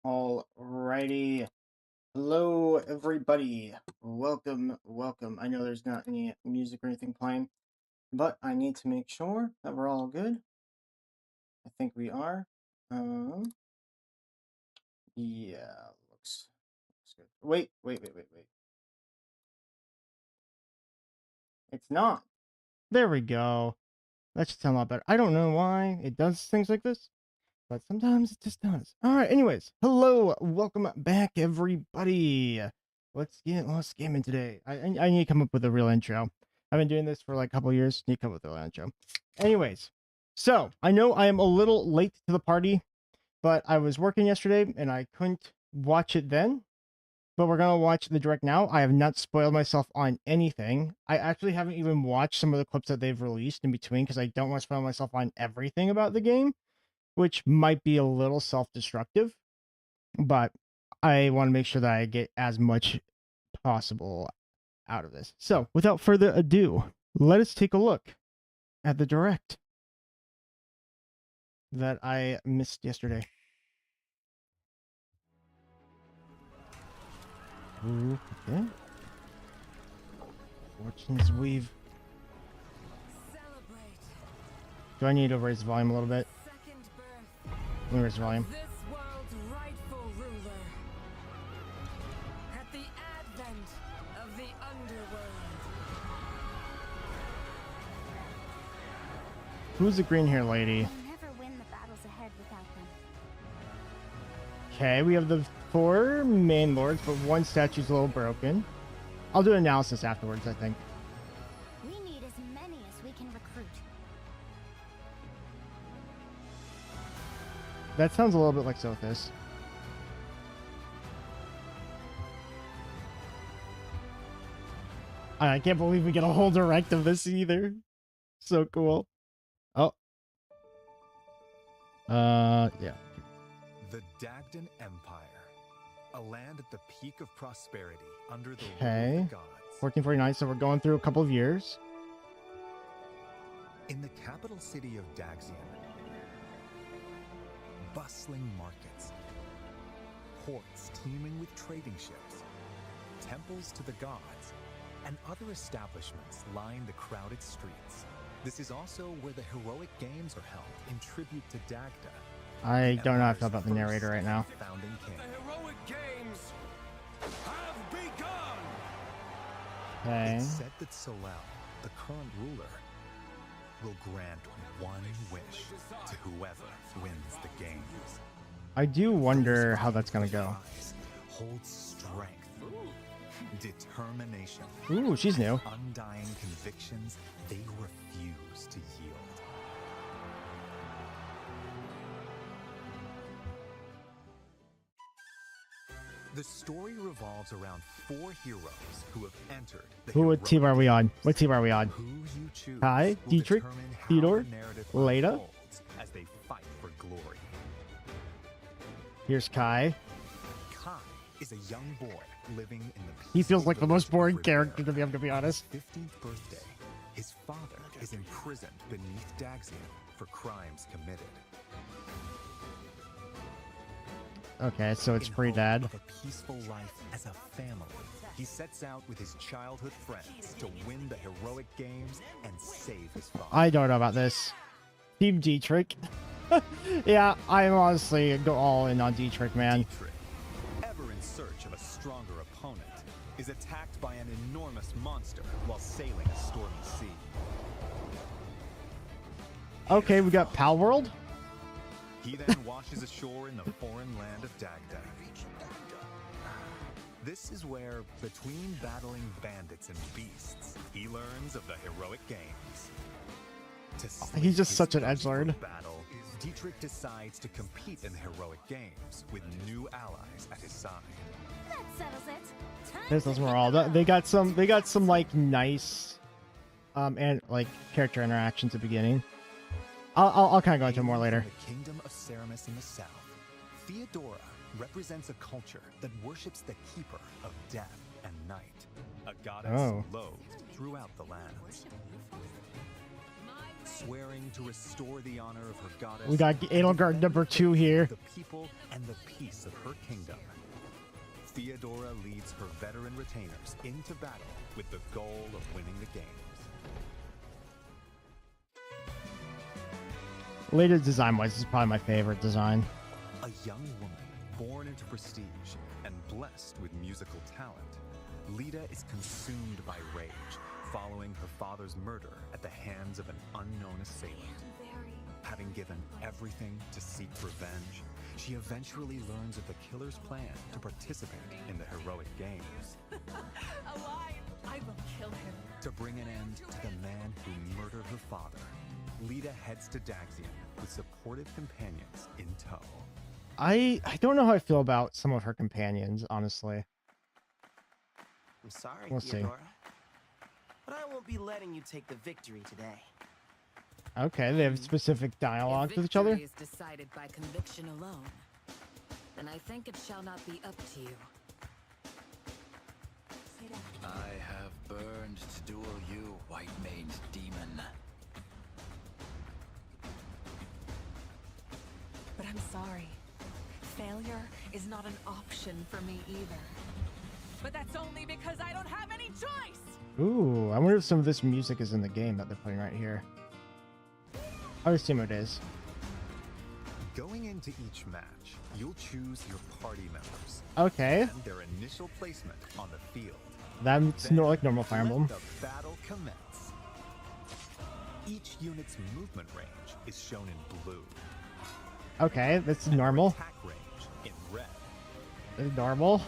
Alrighty. Hello, everybody. Welcome. I know there's not any music or anything playing, but I need to make sure that we're all good. I think we are. Yeah, looks good. Wait. It's not. There we go. That should sound a lot better. I don't know why it does things like this, but sometimes it just does. All right. Anyways, hello, welcome back, everybody. Let's get in today. I need to come up with a real intro. I've been doing this for like a couple years. Need to come up with a real intro. Anyways, so I know I am a little late to the party, but I was working yesterday and I couldn't watch it then. But we're gonna watch the direct now. I have not spoiled myself on anything. I actually haven't even watched some of the clips that they've released in between because I don't want to spoil myself on everything about the game, which might be a little self-destructive, but I want to make sure that I get as much possible out of this. So, without further ado, let us take a look at the direct that I missed yesterday. Ooh, okay. Fortune's Weave. Do I need to raise the volume a little bit? Let me raise the volume. This world's rightful ruler. At the advent of the underworld. Who's the green hair lady? You'll never win the battles ahead without them. Okay, we have the 4 main lords, but one statue's a little broken. I'll do an analysis afterwards, I think. We need as many as we can recruit. That sounds a little bit like Sothis. I can't believe we get a whole direct of this either. So cool. Oh. Yeah. The Dagdan Empire, a land at the peak of prosperity under the rule Okay. of the gods. 1449, so we're going through a couple of years. In the capital city of Daxian, bustling markets, ports teeming with trading ships, temples to the gods, and other establishments line the crowded streets. This is also where the heroic games are held in tribute to Dagda. I don't know how I feel about the narrator right now. Founding king. The heroic games have begun! Okay. It's said that Solel, the current ruler, will grant one wish to whoever wins the games. I do wonder how that's gonna go. Hold strength, determination, Ooh, she's new. undying convictions they refuse to yield. The story revolves around 4 heroes who have entered the What team are we on? What team are we on? Who you choose Kai, will Dietrich, determine how Theodore, the narrative Leda? unfolds as they fight for glory. Here's Kai. Kai is a young boy living in the He feels like the most peaceful boring village of character to Rivera. me, to be honest. On his 15th birthday, his father is imprisoned beneath Daxian for crimes committed. Okay, so it's In pretty hope dad. of a peaceful life as a family, he sets out with his childhood friends to win the heroic games and save his father. I don't know about this. Team Dietrich. Yeah, I'm honestly go all in on Dietrich, man. Dietrich, ever in search of a stronger opponent, is attacked by an enormous monster while sailing a stormy sea. Okay, we got Pal World. He then washes ashore in the foreign land of Dagda. This is where, between battling bandits and beasts, he learns of the heroic games. To slay He's just his such an thirst for edgelord. battle, Dietrich decides to compete in the heroic games with new allies at his side. That settles it. Time This to is hit all. the road. They got some like nice, and like character interactions at the beginning. I'll kind of go into more later. Hailing from the kingdom of Ceramus in the south, Theodora represents a culture that worships the keeper of death and night, a goddess Oh. loathed throughout the lands. swearing to restore the honor of her goddess. We got and Edelgard defend number the 2 faith here. of the people and the peace of her kingdom. Theodora leads her veteran retainers into battle with the goal of winning the games. Lita design-wise, this is probably my favorite design. A young woman born into prestige and blessed with musical talent, Lita is consumed by rage following her father's murder at the hands of an unknown assailant. Having given everything to seek revenge, she eventually learns of the killer's plan to participate in the heroic games. Alive! I will kill him. To bring an end to the man who murdered her father, Lita heads to Daxian with supportive companions in tow. I don't know how I feel about some of her companions, honestly. I'm sorry, We'll see. Theodora, but I won't be letting you take the victory today. Okay, they have specific dialogue If with each other. victory is decided by conviction alone, then I think it shall not be up to you. I have burned to duel you, white-maned demon. But I'm sorry. Failure is not an option for me either. But that's only because I don't have any choice! Ooh, I wonder if some of this music is in the game that they're putting right here. I would assume it is. Going into each match, you'll choose your party members Okay, and their initial placement on the field. that's Then, like normal Fire Emblem. let the battle commence. Each unit's movement range is shown in blue. Okay, that's and their normal. Attack range in red. That's normal.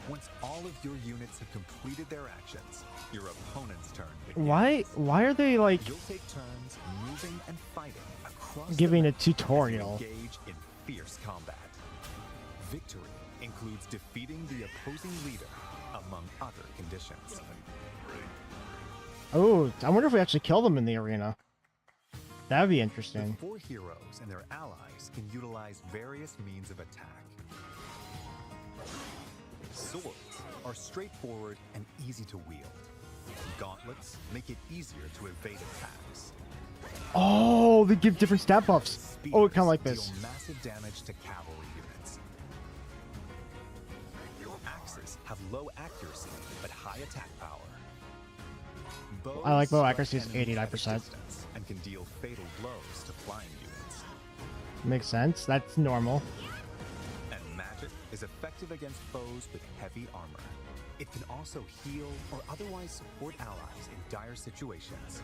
Once all of your units have completed their actions, your opponent's turn begins. Why are they like You'll take turns moving and fighting across giving the a map as you tutorial? engage in fierce combat. Victory includes defeating the opposing leader, among other conditions. Oh, I wonder if we actually kill them in the arena. That'd be The interesting. 4 heroes and their allies can utilize various means of attack. Swords are straightforward and easy to wield. Gauntlets make it easier to evade attacks. Oh, they give different stat buffs. Oh, kind of like Spears this. deal massive damage to cavalry units. Axes have low accuracy but high attack power. Bows I like bow strike accuracy is enemies at a 89%. distance and can deal fatal blows to flying units. Makes sense. That's normal. And magic is effective against foes with heavy armor. It can also heal or otherwise support allies in dire situations.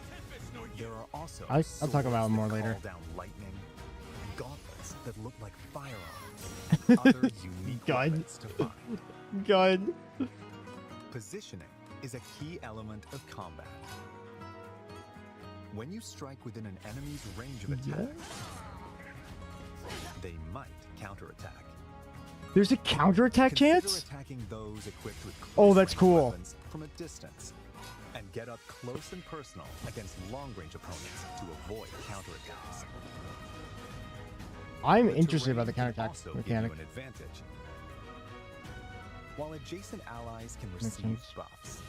There are also I'll talk about it swords more that later. call down lightning, and gauntlets that look like firearms, and other unique Gun. weapons to find. Good. Positioning is a key element of combat. When you strike within an enemy's range of attack, they might counterattack. There's a counterattack Consider chance? attacking those equipped with Oh, that's close-range cool. weapons from a distance, and get up close and personal against long-range opponents to avoid counterattacks. I'm The interested terrain about the can counterattack also give mechanic. you an advantage. While adjacent allies can Makes receive sense. buffs,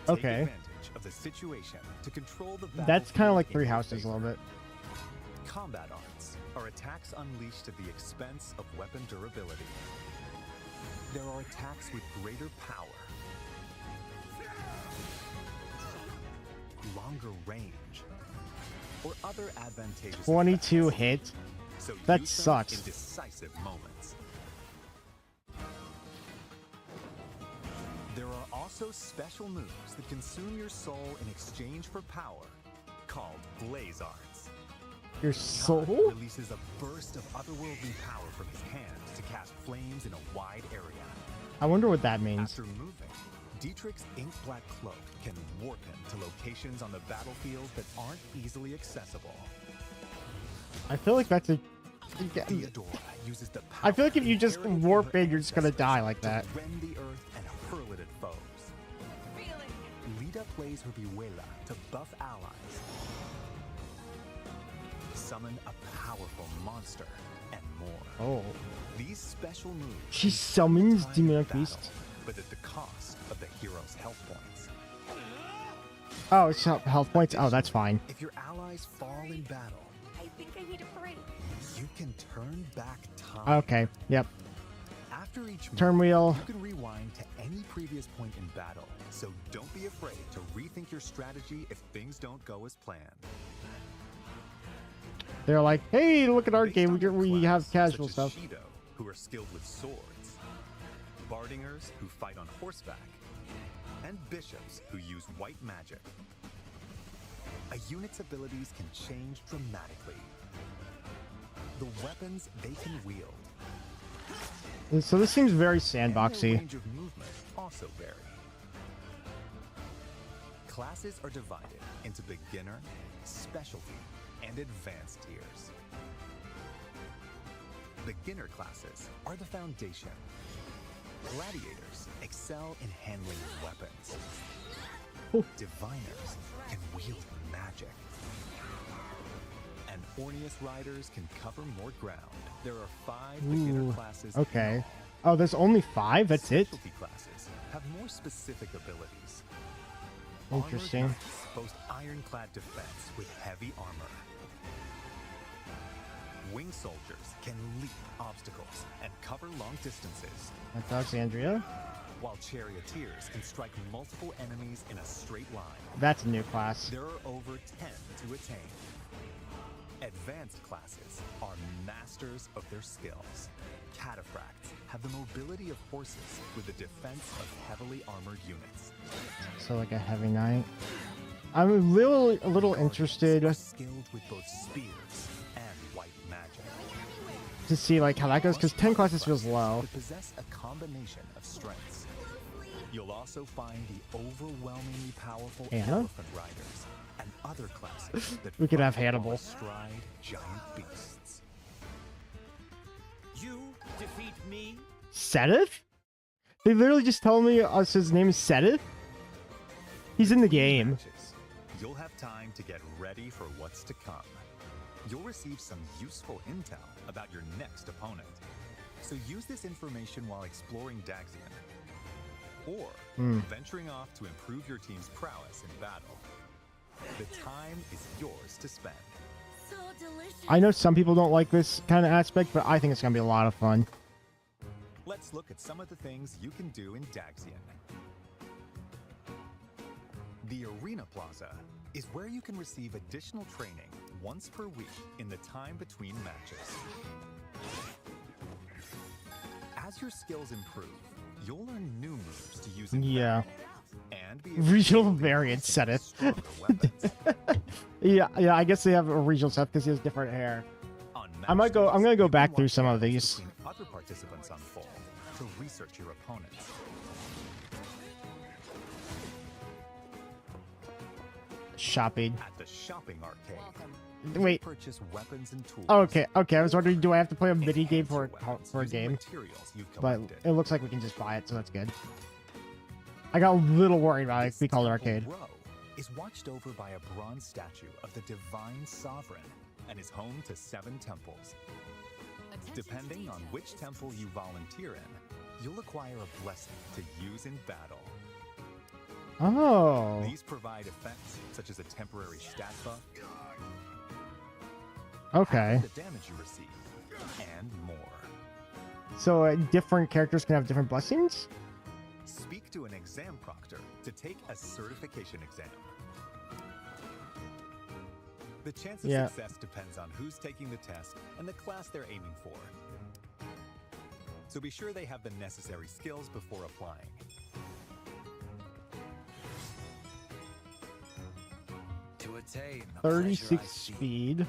Okay. take advantage of the situation to control the That's kind of battlefield like in Three your Houses a little favor. bit. Combat arts are attacks unleashed at the expense of weapon durability. There are attacks with greater power, longer range, or other advantageous 22 effects. hit. So That use them sucks. in decisive moments. There are also special moves that consume your soul in exchange for power, called Blaze Arts. Your Kai soul? releases a burst of otherworldly power from his hand to cast flames in a wide area. I wonder what that means. After moving, Dietrich's ink black cloak can warp him to locations on the battlefield that aren't easily accessible. I feel like that's a. Theodora uses the power I feel like if you just inherited from warp her in, you're just gonna ancestors die like to that. rend the earth and hurl it at foes. Lita plays her Vihuela to buff allies, summon a powerful monster, and more. Oh. These special moves She can summons save the time in demonic battle, beasts. but at the cost of the hero's health points. Oh, it's not health points. Oh, that's fine. If your allies fall in battle, I think I need a break. you can turn back time. Okay. Yep. After each Turn move, wheel. you can rewind to any previous point in battle. So don't be afraid to rethink your strategy if things don't go as planned. They're like, hey, look at our Based game. on your We have class, casual such as stuff. Shido, who are skilled with swords, Bardingers, who fight on horseback, and bishops, who use white magic. A unit's abilities can change dramatically. The weapons they can wield And so this seems very and their sandboxy. range of movement also vary. Classes are divided into beginner, specialty, and advanced tiers. Beginner classes are the foundation. Gladiators excel in handling weapons. Diviners can wield magic. And Orneus riders can cover more ground. There are 5 beginner Ooh, classes. in okay. all. Oh, there's only 5? That's it? Specialty classes have more specific abilities. Interesting. Armored knights boast ironclad defense with heavy armor. Wing soldiers can leap obstacles and cover long distances, That's Alexandria. while charioteers can strike multiple enemies in a straight line. That's a new class. There are over 10 to attain. Advanced classes are masters of their skills. Cataphracts have the mobility of horses with the defense of heavily armored units. So like a heavy knight. I'm a little interested Are skilled with both spears and white magic. to see like how that goes, because 10 classes feels low. To possess a combination of strengths. You'll also find the overwhelmingly powerful Anna? elephant riders and other classes that We could have fight while Hannibal. astride giant beasts. You defeat me? Sedith? They literally just told me his name is Sedith? He's in the game. Matches. You'll have time to get ready for what's to come. You'll receive some useful intel about your next opponent. So use this information while exploring Daxian. Or venturing off to improve your team's prowess in battle. The time is yours to spend. So delicious. I know some people don't like this kind of aspect, but I think it's going to be a lot of fun. Let's look at some of the things you can do in Daxian. The Arena Plaza is where you can receive additional training once per week in the time between matches. As your skills improve, you'll learn new moves to use in Yeah. battle and be able to Regional wield variant increasingly Sedith. stronger weapons. Yeah, I guess they have a regional stuff because he has different hair. On I might match go- I'm days, gonna go you can back through watch some of battles these. between other participants unfold to research your opponents. Shopping. At the shopping arcade, Wait. purchase weapons and tools. Okay, I was wondering, do I have to play a mini game for Enhance your a weapons using game? materials you've But collected. it looks like we can just buy it, so that's good. I got a little worried about it. This We call it temple arcade. row is watched over by a bronze statue of the divine sovereign and is home to 7 temples. Depending on which temple you volunteer in, you'll acquire a blessing to use in battle. Oh, These provide effects such as a temporary stat buff, okay. the damage you receive, and more. So different characters can have different blessings? Speak to an exam proctor to take a certification exam. The chance of Yeah. success depends on who's taking the test and the class they're aiming for. So be sure they have the necessary skills before applying. To attain the pleasure I 36 seek. speed.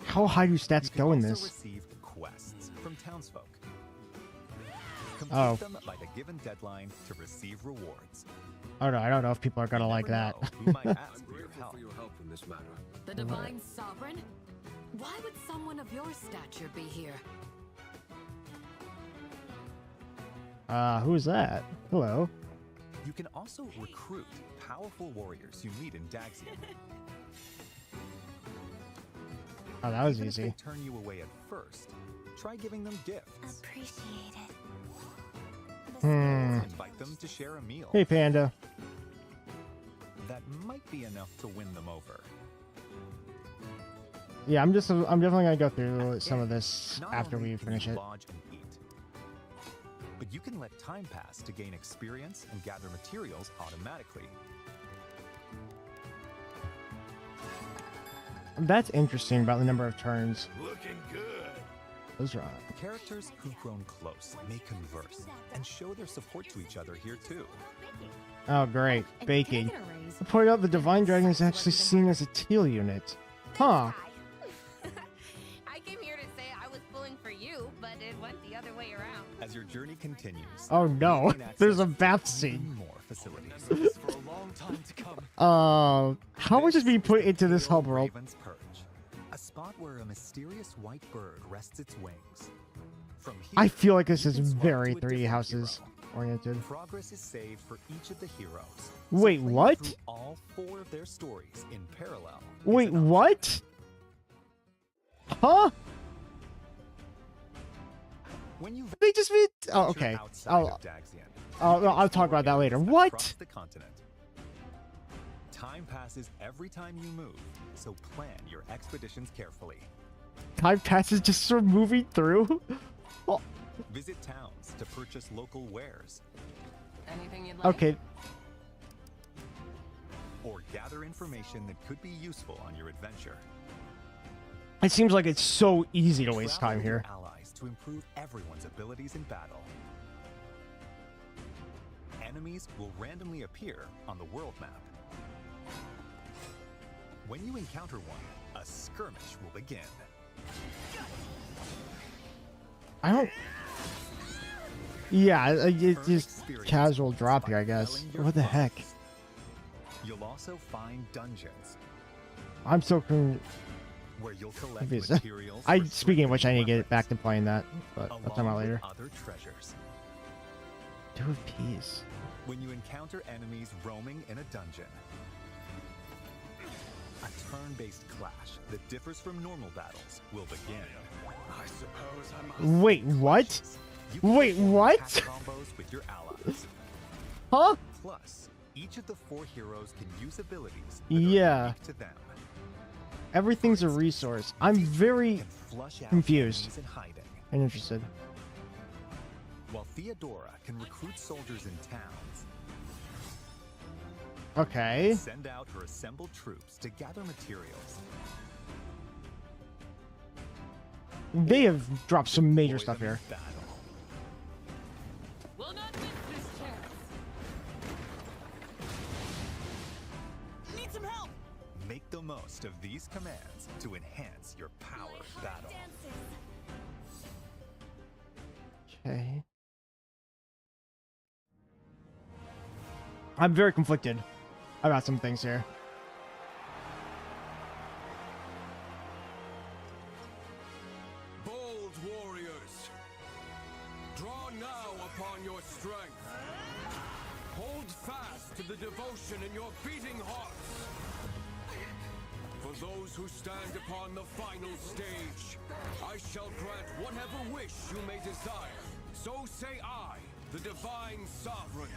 How high do stats You can go in also this? receive quests from townsfolk. Complete Oh. them by the given deadline to receive rewards. I don't know if people are gonna You like never that. know who might ask for your Grateful help. for your help in this matter. The Divine Sovereign? Why would someone of your stature be here? Who is that? Hello. You can also recruit powerful warriors you meet in Daxian. Oh, that was Even if easy. they turn you away at first, try giving them gifts. Appreciate it. Hmm. Invite them to share a meal. Hey, Panda. that might be enough to win them over. Yeah, I'm definitely gonna go through At some the of end, this not after only we can finish you it. lodge and eat, but you can let time pass to gain experience and gather materials automatically. That's interesting about the number of turns. Looking good. Those are Characters who've grown close may converse and show their support to each other here too. oh great, And baking. can I get a raise? To point out, the Divine Dragon is actually seen as a teal unit. Huh. I came here to say I was pulling for you, but it went the other way around. As your journey continues, Oh you no, gain access there's a to bath even scene. more facilities. For a long time to come. How much is being This put the into this Pale hub world? Raven's Perch, a spot where a mysterious white bird rests its wings. From here, I feel like this you is can swap very to a 3 different houses hero. oriented. Progress is saved for each of the heroes. Wait, playing what? through all 4 of their stories in parallel. is Wait, an option. what? Huh? When you They just meet. Oh, venture okay. outside I'll, of Daxian, I'll talk about that later. across What? the continent. Time passes every time you move, so plan your expeditions carefully. Time passes just sort of moving through. Oh, Visit towns to purchase local wares, Anything you'd like? okay. or gather information that could be useful on your adventure. It seems like it's so easy to waste Travel time with your here. allies to improve everyone's abilities in battle. Enemies will randomly appear on the world map. When you encounter one, a skirmish will begin. I don't. Yeah, it's Earn just experience casual points drop by here, I guess. felling your What the heck? foes. You'll also find dungeons I'm so where you'll collect confused. materials. I for speaking of which, I need to get weapons, back to playing that, but I'll talk about along with later. other treasures. 2 of peace. When you encounter enemies roaming in a dungeon, a turn-based clash that differs from normal battles will begin. I suppose I must. Wait, what? You can Wait, perform what? attack combos with your allies. Huh? Plus, each of the 4 heroes can use abilities that are Yeah. unique to them. Everything's a resource. I'm very Can flush out confused enemies in hiding, interested. while Theodora can recruit soldiers in towns, Okay. send out her assembled troops to gather materials. They have dropped some major deploy stuff them in here. battle. Will not miss this chance. Need some help. Make the most of these commands to enhance your power of battle. Okay. I'm very conflicted about some things here. Bold warriors, draw now upon your strength. Hold fast to the devotion in your beating hearts. For those who stand upon the final stage, I shall grant whatever wish you may desire. So say I, the divine sovereign.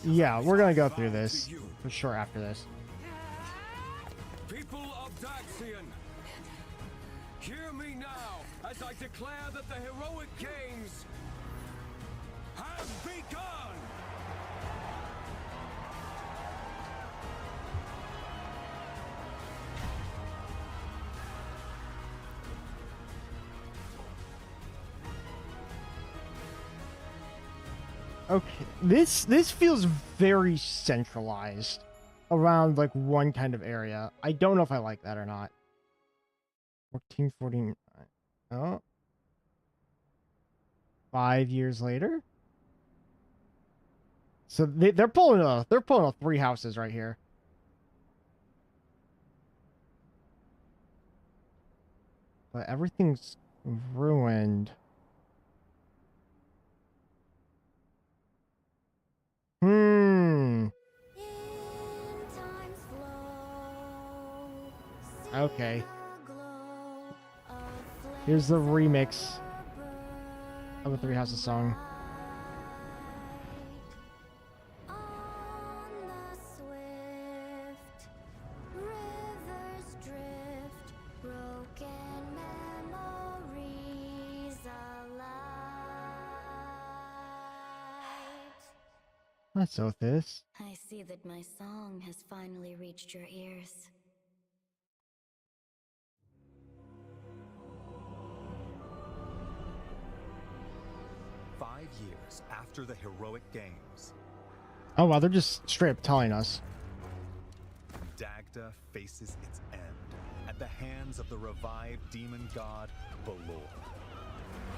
Yeah, we're gonna go through this for sure after this. People of Daxian, hear me now as I declare that the heroic games have begun! Okay, this feels very centralized around like one kind of area. I don't know if I like that or not. 1449. Oh. 5 years later. So they're pulling a 3 houses right here. But everything's ruined. Hmm. Okay. Here's the remix of a 3 Houses song. That's Othis. I see that my song has finally reached your ears. 5 years after the heroic games, Oh wow, they're just straight up telling us. Dagda faces its end at the hands of the revived demon god Belor.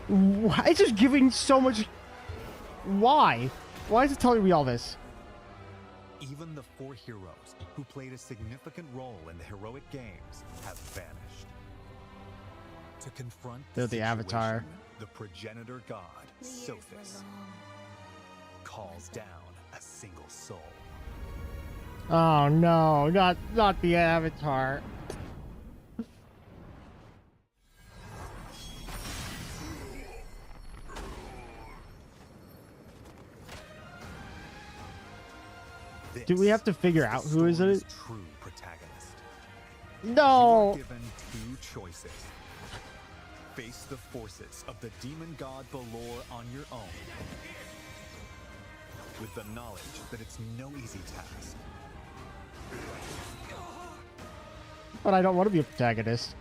Why? It's just giving so much. Why? Why is it telling me all this? Even the 4 heroes who played a significant role in the heroic games have vanished. To confront They're the Avatar. situation, the progenitor god, The years were Sothis, long. calls down a single soul. Oh no, not the Avatar. Do we have to figure out who is it? True protagonist. No. You are given 2 choices. Face the forces of the demon god Belor on your own, with the knowledge that it's no easy task. But I don't want to be a protagonist.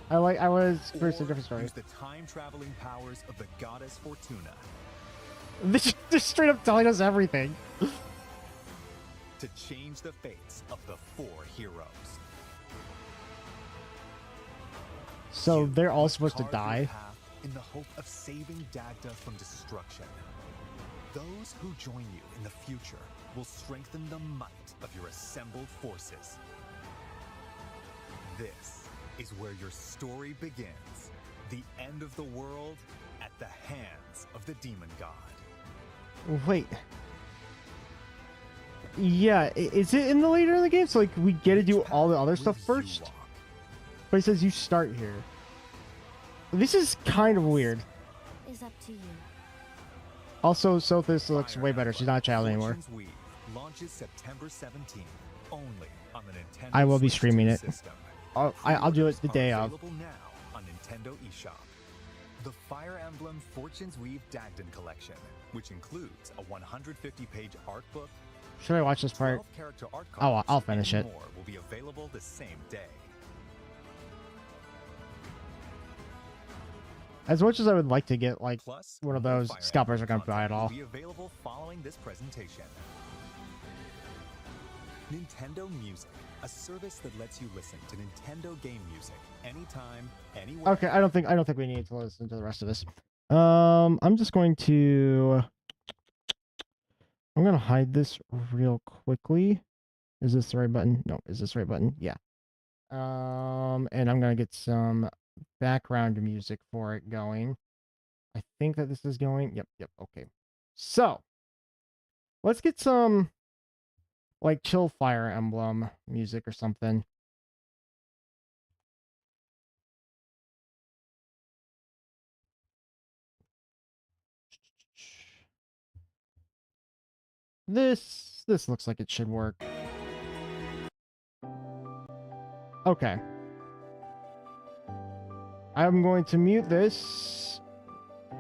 I was first a different story. Use the time-traveling powers of the goddess Fortuna They're straight up telling us everything. to change the fates of the 4 heroes. So they're all supposed to Carve your die. path in the hope of saving Dagda from destruction. Those who join you in the future will strengthen the might of your assembled forces. This is where your story begins. The end of the world at the hands of the demon god. Wait. Yeah, is it in the later in the game? So like we get to do all the other stuff Will you first? walk? But it says you start here. This is kind of weird. Is up to you. Also, Sothis looks Fire way better. She's not a child anymore. Fortune's Weave launches September 17th, only on the Nintendo I will be Switch streaming 2 it. system. I'll do it the Pre-orders day are of. available now on Nintendo eShop. The Fire Emblem Fortune's Weave Dagden Collection, which includes a 150-page art book, Should I watch this part? 12-character art Oh, cards, I'll finish and it. more will be available the same day. As much as I would like to get like Plus, one of more those, Fire scalpers Emblem are gonna buy it content all. will be available following this presentation. Nintendo Music, a service that lets you listen to Nintendo game music anytime, anywhere. Okay, I don't think we need to listen to the rest of this. I'm just going to. I'm gonna hide this real quickly. Is this the right button? No, is this the right button? Yeah. And I'm gonna get some background music for it going. I think that this is going. Yep. Okay. So let's get some like chill Fire Emblem music or something. This looks like it should work. Okay. I'm going to mute this.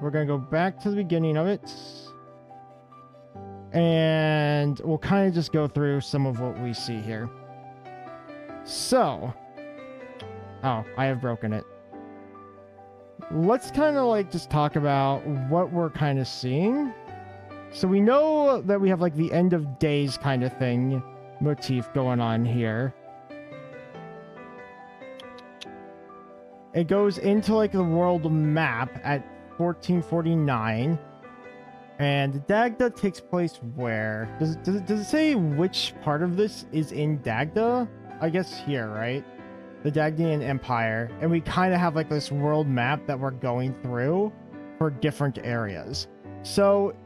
We're going to go back to the beginning of it. And we'll kind of just go through some of what we see here. So. Oh, I have broken it. Let's kind of like just talk about what we're kind of seeing. So we know that we have like the end of days kind of thing motif going on here. It goes into like the world map at 1449. And Dagda takes place where? Does it say which part of this is in Dagda? I guess here, right? The Dagdian Empire. And we kind of have like this world map that we're going through for different areas. So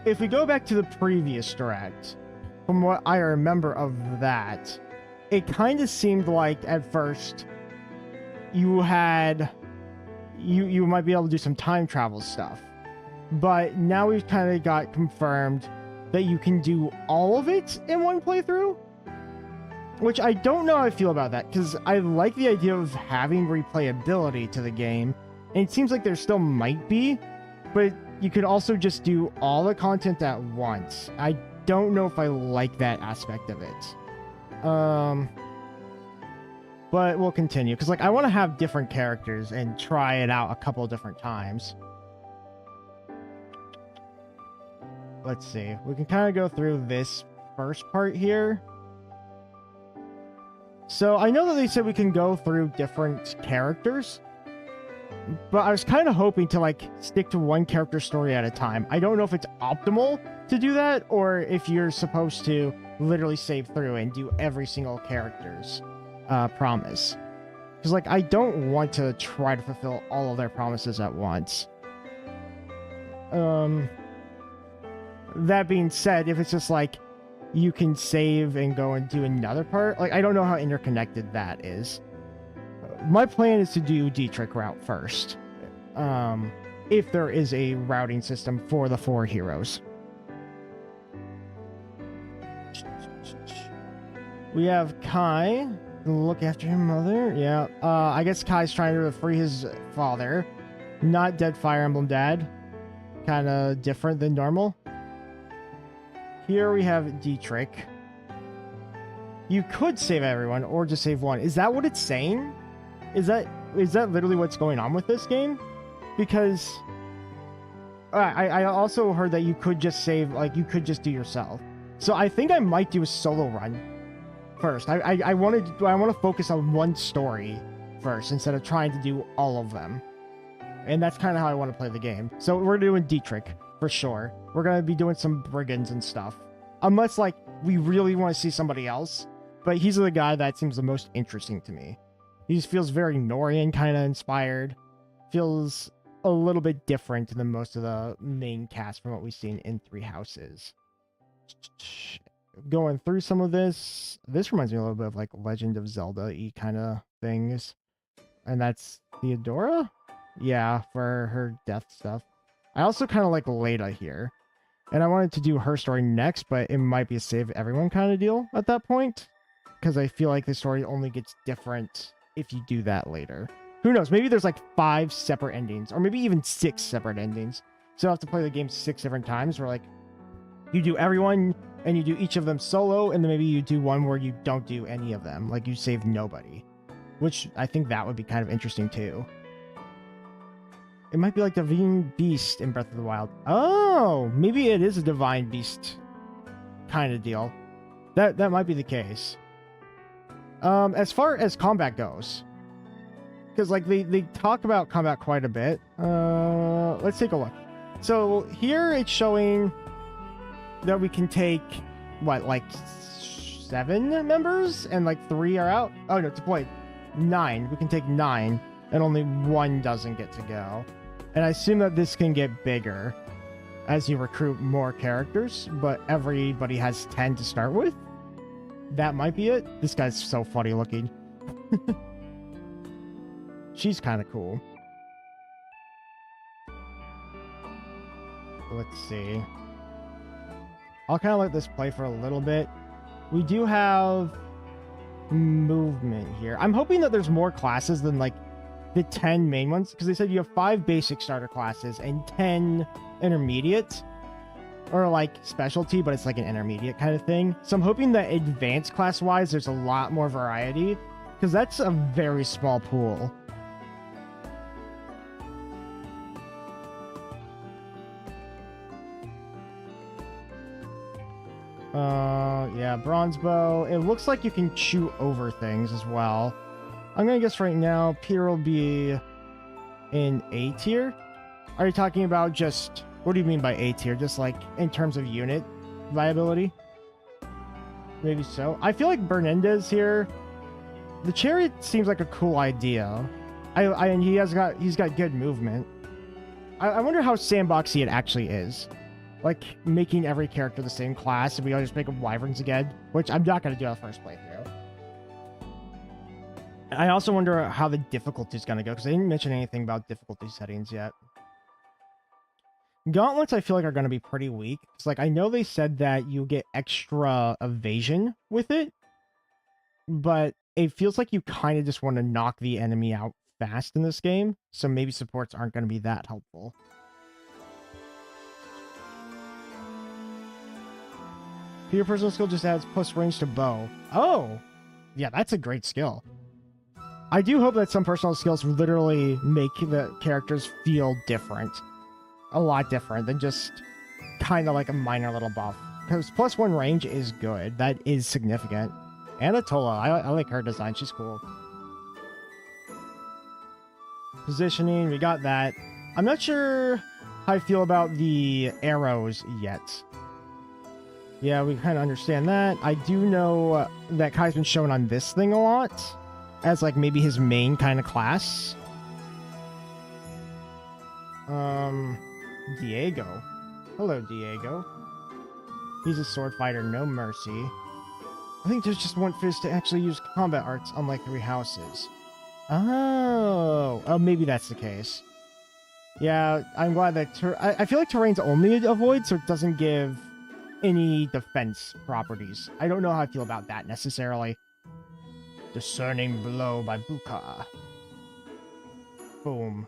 if we go back to the previous direct, from what I remember of that, it kind of seemed like at first you had you might be able to do some time travel stuff. But now we've kind of got confirmed that you can do all of it in one playthrough, which I don't know how I feel about that, because I like the idea of having replayability to the game, and it seems like there still might be, but you could also just do all the content at once. I don't know if I like that aspect of it. But we'll continue, because like I want to have different characters and try it out a couple of different times. Let's see. We can kind of go through this first part here. So I know that they said we can go through different characters, but I was kind of hoping to like stick to one character story at a time. I don't know if it's optimal to do that, or if you're supposed to literally save through and do every single character's promise. Because like I don't want to try to fulfill all of their promises at once. That being said, if it's just like you can save and go and do another part, like I don't know how interconnected that is. My plan is to do Dietrich route first, if there is a routing system for the 4 heroes. We have Kai. Look after your mother. Yeah. I guess Kai's trying to free his father. Not dead Fire Emblem dad. Kind of different than normal. Here we have Dietrich. You could save everyone or just save one. Is that what it's saying? Is that literally what's going on with this game? Because I also heard that you could just save, like you could just do yourself. So I think I might do a solo run first. I want to focus on one story first instead of trying to do all of them. And that's kind of how I want to play the game. So we're doing Dietrich for sure. We're going to be doing some brigands and stuff. Unless like we really want to see somebody else. But he's the guy that seems the most interesting to me. He just feels very Norian kind of inspired. Feels a little bit different than most of the main cast from what we've seen in Three Houses. Going through some of this reminds me a little bit of like Legend of Zelda-y kind of things. And that's Theodora? Yeah, for her death stuff. I also kind of like Leda here. And I wanted to do her story next, but it might be a save everyone kind of deal at that point. Because I feel like the story only gets different if you do that later. Who knows? Maybe there's like 5 separate endings, or maybe even 6 separate endings. So I have to play the game 6 different times, where like you do everyone and you do each of them solo, and then maybe you do one where you don't do any of them, like you save nobody. Which I think that would be kind of interesting too. It might be like the Divine Beast in Breath of the Wild. Oh, maybe it is a Divine Beast kind of deal. That might be the case. As far as combat goes, because like they talk about combat quite a bit. Let's take a look. So here it's showing that we can take what, like 7 members, and like 3 are out. Oh no, deployed 9. We can take 9, and only 1 doesn't get to go. And I assume that this can get bigger as you recruit more characters, but everybody has 10 to start with. That might be it. This guy's so funny looking. She's kind of cool. Let's see. I'll kind of let this play for a little bit. We do have movement here. I'm hoping that there's more classes than like the 10 main ones, because they said you have 5 basic starter classes and 10 intermediate, or like specialty, but it's like an intermediate kind of thing. So I'm hoping that advanced class wise there's a lot more variety, because that's a very small pool. Yeah, bronze bow. It looks like you can chew over things as well. I'm gonna guess right now Peter will be in A tier. Are you talking about just, what do you mean by A tier? Just like in terms of unit viability? Maybe so. I feel like Bernendez here, the chariot seems like a cool idea. And he's got good movement. I wonder how sandboxy it actually is. Like making every character the same class, and we all just make them wyverns again, which I'm not gonna do on the first playthrough. I also wonder how the difficulty is gonna go, because they didn't mention anything about difficulty settings yet. Gauntlets I feel like are gonna be pretty weak. It's like, I know they said that you get extra evasion with it, but it feels like you kind of just want to knock the enemy out fast in this game, so maybe supports aren't going to be that helpful. Your personal skill just adds plus range to bow. Oh, yeah, that's a great skill. I do hope that some personal skills literally make the characters feel different. A lot different than just kind of like a minor little buff. Because plus 1 range is good. That is significant. And Atola, I like her design. She's cool. Positioning, we got that. I'm not sure how I feel about the arrows yet. Yeah, we kind of understand that. I do know that Kai's been shown on this thing a lot as like maybe his main kind of class. Diego. Hello, Diego. He's a sword fighter, no mercy. I think there's just one fish to actually use combat arts, unlike 3 houses. Oh, maybe that's the case. Yeah, I'm glad that... I feel like terrain's only a void, so it doesn't give any defense properties. I don't know how I feel about that, necessarily. Discerning Blow by Buka. Boom.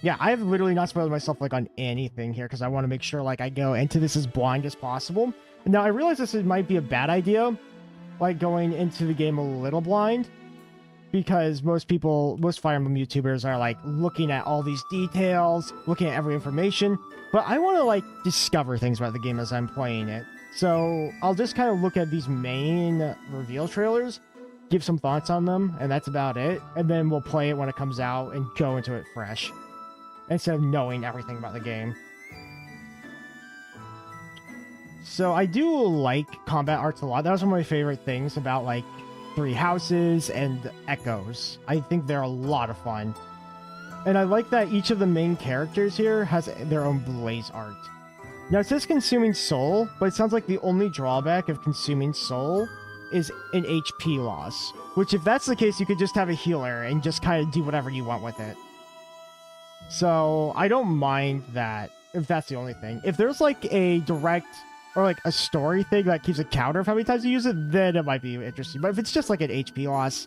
Yeah, I've literally not spoiled myself, like, on anything here, because I want to make sure, like, I go into this as blind as possible. Now, I realize this might be a bad idea, like, going into the game a little blind, because most Fire Emblem YouTubers are, like, looking at all these details, looking at every information, but I want to, like, discover things about the game as I'm playing it. So I'll just kind of look at these main reveal trailers, give some thoughts on them, and that's about it, and then we'll play it when it comes out and go into it fresh, instead of knowing everything about the game. So I do like combat arts a lot. That was one of my favorite things about, like, 3 houses and echoes. I think they're a lot of fun. And I like that each of the main characters here has their own blaze art. Now it says consuming soul, but it sounds like the only drawback of consuming soul is an HP loss. Which, if that's the case, you could just have a healer and just kind of do whatever you want with it. So I don't mind that, if that's the only thing. If there's like a direct or like a story thing that keeps a counter of how many times you use it, then it might be interesting. But if it's just like an HP loss,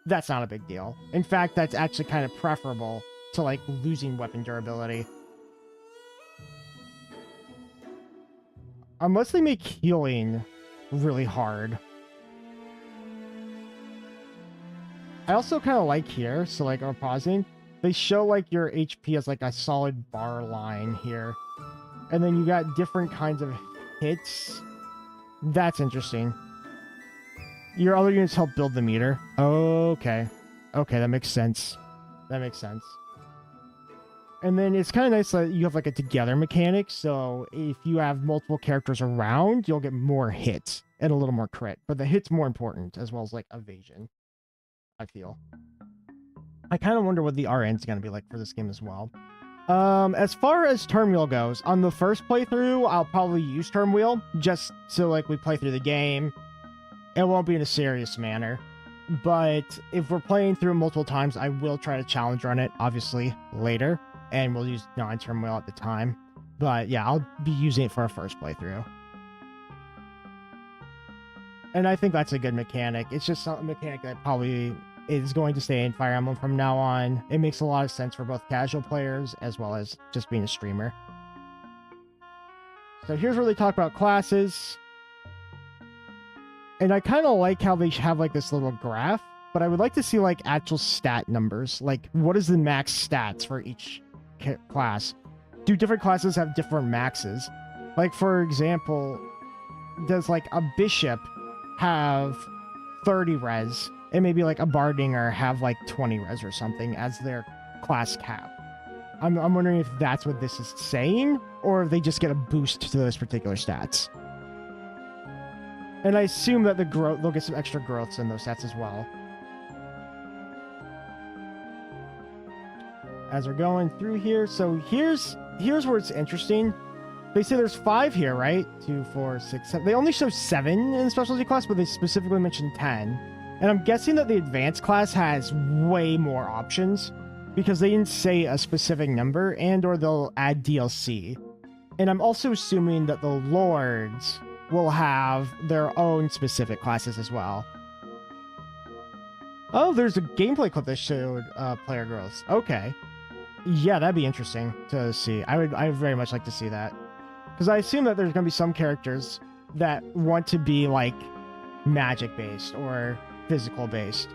that's not a big deal. In fact, that's actually kind of preferable to like losing weapon durability. Unless they make healing really hard. I also kind of like here, so like I'm pausing, they show like your HP as like a solid bar line here. And then you got different kinds of hits. That's interesting. Your other units help build the meter. Okay. Okay, that makes sense. That makes sense. And then it's kind of nice that you have like a together mechanic, so if you have multiple characters around, you'll get more hits and a little more crit. But the hit's more important, as well as like evasion, I feel. I kind of wonder what the RN's going to be like for this game as well. As far as turn wheel goes, on the first playthrough, I'll probably use turn wheel, just so like we play through the game. It won't be in a serious manner. But if we're playing through multiple times, I will try to challenge run it, obviously, later. And we'll use non-turn wheel at the time. But yeah, I'll be using it for our first playthrough. And I think that's a good mechanic. It's just a mechanic that probably is going to stay in Fire Emblem from now on. It makes a lot of sense for both casual players as well as just being a streamer. So here's where they talk about classes. And I kind of like how they have like this little graph, but I would like to see like actual stat numbers. Like, what is the max stats for each class? Do different classes have different maxes? Like, for example, does like a bishop have 30 res, and maybe like a bardinger have like 20 res or something as their class cap? I'm wondering if that's what this is saying, or if they just get a boost to those particular stats. And I assume that they'll get some extra growths in those stats as well. As we're going through here, so here's where it's interesting. They say there's 5 here, right? 2, 4, 6, 7. They only show 7 in the specialty class, but they specifically mentioned 10. And I'm guessing that the advanced class has way more options because they didn't say a specific number, and or they'll add DLC. And I'm also assuming that the lords will have their own specific classes as well. Oh, there's a gameplay clip that showed player growths. Okay. Yeah, that'd be interesting to see. I would very much like to see that. Because I assume that there's going to be some characters that want to be like magic based or physical based.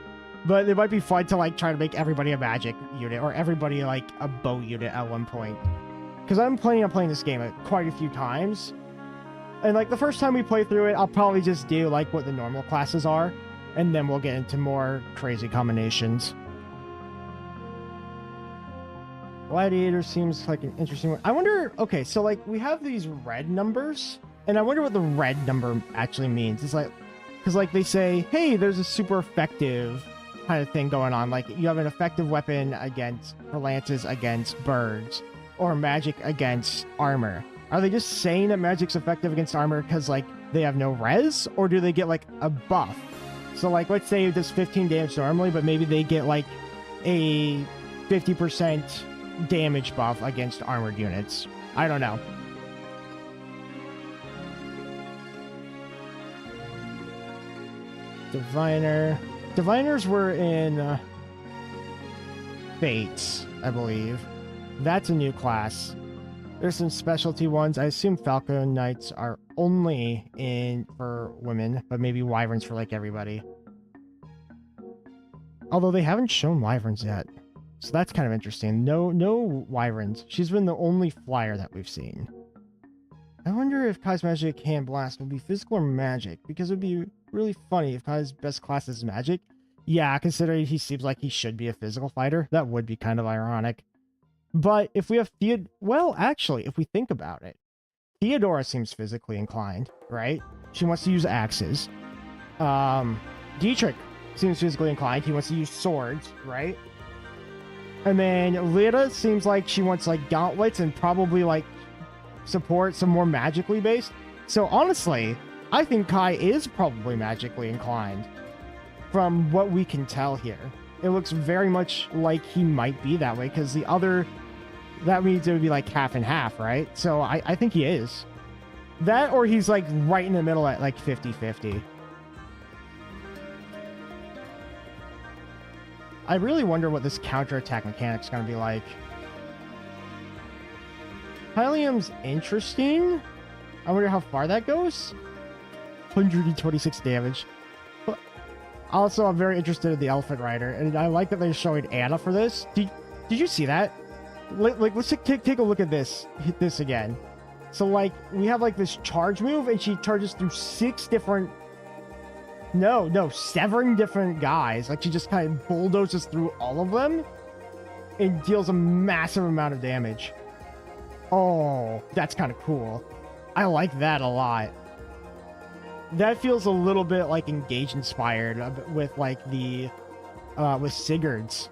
But it might be fun to like try to make everybody a magic unit or everybody like a bow unit at one point. Because I'm planning on playing this game quite a few times. And like the first time we play through it, I'll probably just do like what the normal classes are. And then we'll get into more crazy combinations. Gladiator seems like an interesting one. I wonder, okay, so like we have these red numbers. And I wonder what the red number actually means. It's like, because like they say, hey, there's a super effective kind of thing going on. Like you have an effective weapon against, for lances against birds, or magic against armor. Are they just saying that magic's effective against armor because like they have no res, or do they get like a buff? So like let's say it does 15 damage normally, but maybe they get like a 50% damage buff against armored units. I don't know. Diviner. Diviners were in Fates, I believe. That's a new class. There's some specialty ones. I assume Falco Knights are only in for women, but maybe Wyverns for like everybody. Although they haven't shown Wyverns yet. So that's kind of interesting. No Wyverns. She's been the only flyer that we've seen. I wonder if Kai's magic hand blast will be physical or magic, because it would be really funny if Kai's best class is magic. Yeah, considering he seems like he should be a physical fighter, that would be kind of ironic. But if we have well, actually, if we think about it, Theodora seems physically inclined, right? She wants to use axes. Dietrich seems physically inclined. He wants to use swords, right? And then Lita seems like she wants like gauntlets and probably like support some more magically based. So honestly, I think Kai is probably magically inclined from what we can tell here. It looks very much like he might be that way, because the other, that means it would be like half and half, right? So I think he is. That, or he's like right in the middle at like 50-50. I really wonder what this counterattack mechanic's going to be like. Hylium's interesting. I wonder how far that goes. 126 damage. But also, I'm very interested in the Elephant Rider, and I like that they're showing Anna for this. Did you see that? Like, let's take a look at this. Hit this again. So, like, we have, like, this charge move, and she charges through 6 different... No, 7 different guys. Like, she just kind of bulldozes through all of them and deals a massive amount of damage. Oh, that's kind of cool. I like that a lot. That feels a little bit like Engage inspired with like the with Sigurd's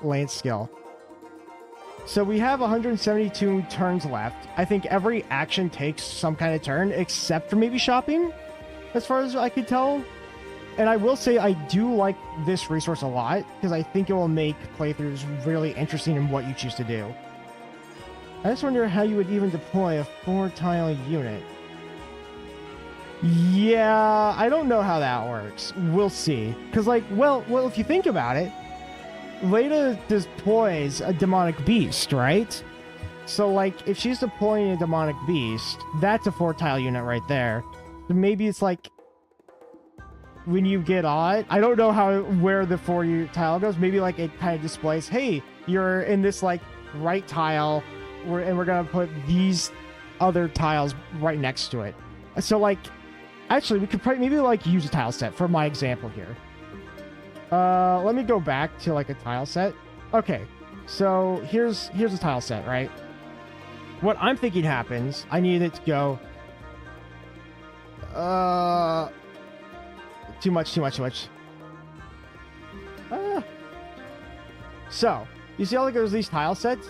lance skill. So we have 172 turns left. I think every action takes some kind of turn except for maybe shopping, as far as I could tell. And I will say I do like this resource a lot, because I think it will make playthroughs really interesting in what you choose to do. I just wonder how you would even deploy a 4-tile unit. Yeah, I don't know how that works. We'll see. Because, like, well, if you think about it, Leda deploys a demonic beast, right? So, like, if she's deploying a demonic beast, that's a 4-tile unit right there. So maybe it's like, when you get on, I don't know where the 4-tile goes. Maybe, like, it kind of displays, hey, you're in this, like, right tile, and we're gonna put these other tiles right next to it. So, like, actually, we could probably maybe like use a tile set for my example here. Let me go back to like a tile set. Okay, so here's a tile set, right? What I'm thinking happens, I need it to go. Too much. So you see how like there's these tile sets,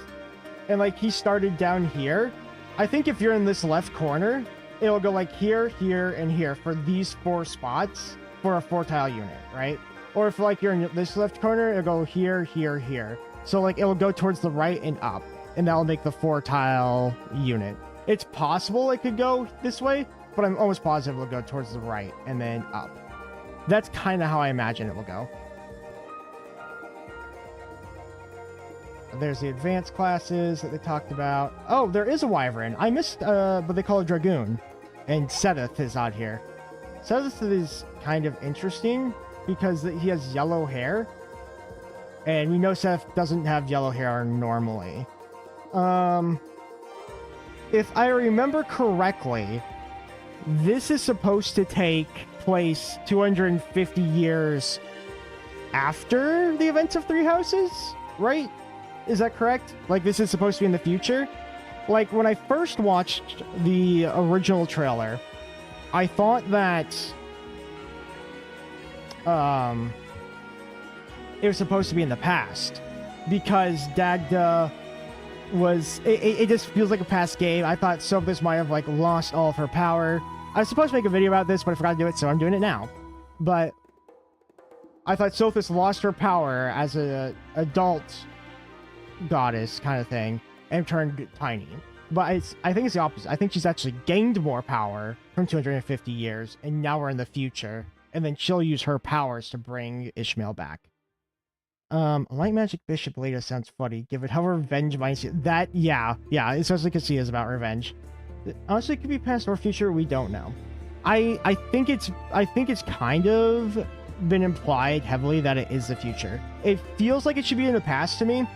and like he started down here. I think if you're in this left corner, it'll go like here, here, and here for these 4 spots for a 4-tile unit, right? Or if like you're in this left corner, it'll go here, here, here. So like it'll go towards the right and up, and that'll make the 4-tile unit. It's possible it could go this way, but I'm almost positive it'll go towards the right and then up. That's kind of how I imagine it will go. There's the advanced classes that they talked about. Oh, there is a Wyvern. I missed, but they call it Dragoon. And Seth is out here. Seth is kind of interesting because he has yellow hair. And we know Seth doesn't have yellow hair normally. If I remember correctly, this is supposed to take place 250 years after the events of Three Houses, right? Is that correct? Like, this is supposed to be in the future? Like, when I first watched the original trailer, I thought that it was supposed to be in the past because Dagda was it just feels like a past game. I thought Sophis might have like lost all of her power. I was supposed to make a video about this, but I forgot to do it, so I'm doing it now. But I thought Sophis lost her power as a adult goddess kind of thing and turned tiny. But I think it's the opposite. I think she's actually gained more power from 250 years, and now we're in the future, and then she'll use her powers to bring Ishmael back. Light Magic Bishop Leda sounds funny. Give it how revenge mindset. That, yeah, especially because she is about revenge. Honestly, it could be past or future. We don't know. I think it's kind of been implied heavily that it is the future. It feels like it should be in the past to me,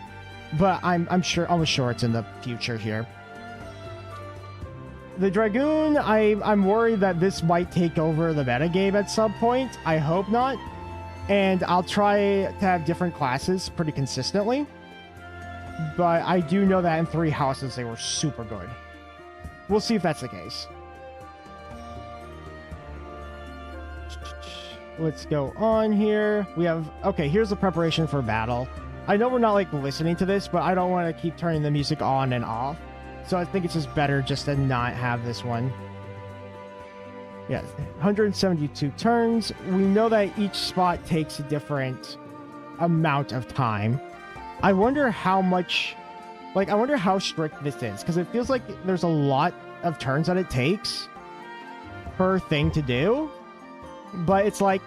but I'm almost sure it's in the future here. The Dragoon, I'm worried that this might take over the metagame at some point. I hope not. And I'll try to have different classes pretty consistently. But I do know that in Three Houses they were super good. We'll see if that's the case. Let's go on here. We have... Okay, here's the preparation for battle. I know we're not, like, listening to this, but I don't want to keep turning the music on and off. So I think it's just better just to not have this one. Yeah, 172 turns. We know that each spot takes a different amount of time. I wonder how much... Like, I wonder how strict this is, because it feels like there's a lot of turns that it takes per thing to do. But it's like,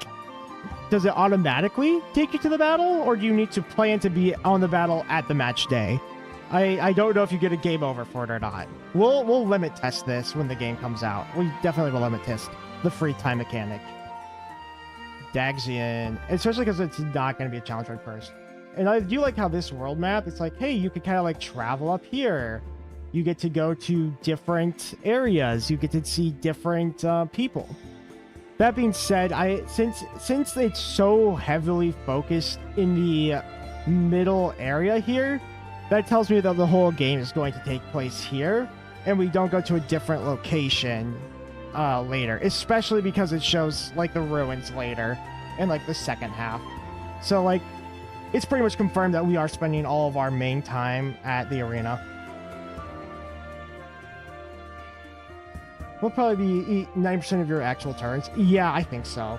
does it automatically take you to the battle, or do you need to plan to be on the battle at the match day? I don't know if you get a game over for it or not. We'll limit test this when the game comes out. We definitely will limit test the free time mechanic. Dagsian, especially because it's not going to be a challenge right first. And I do like how this world map, it's like, hey, you could kind of like travel up here. You get to go to different areas. You get to see different people. That being said, since it's so heavily focused in the middle area here, that tells me that the whole game is going to take place here, and we don't go to a different location later, especially because it shows like the ruins later in like the second half. So like, it's pretty much confirmed that we are spending all of our main time at the arena. We'll probably be 90% of your actual turns. Yeah, I think so.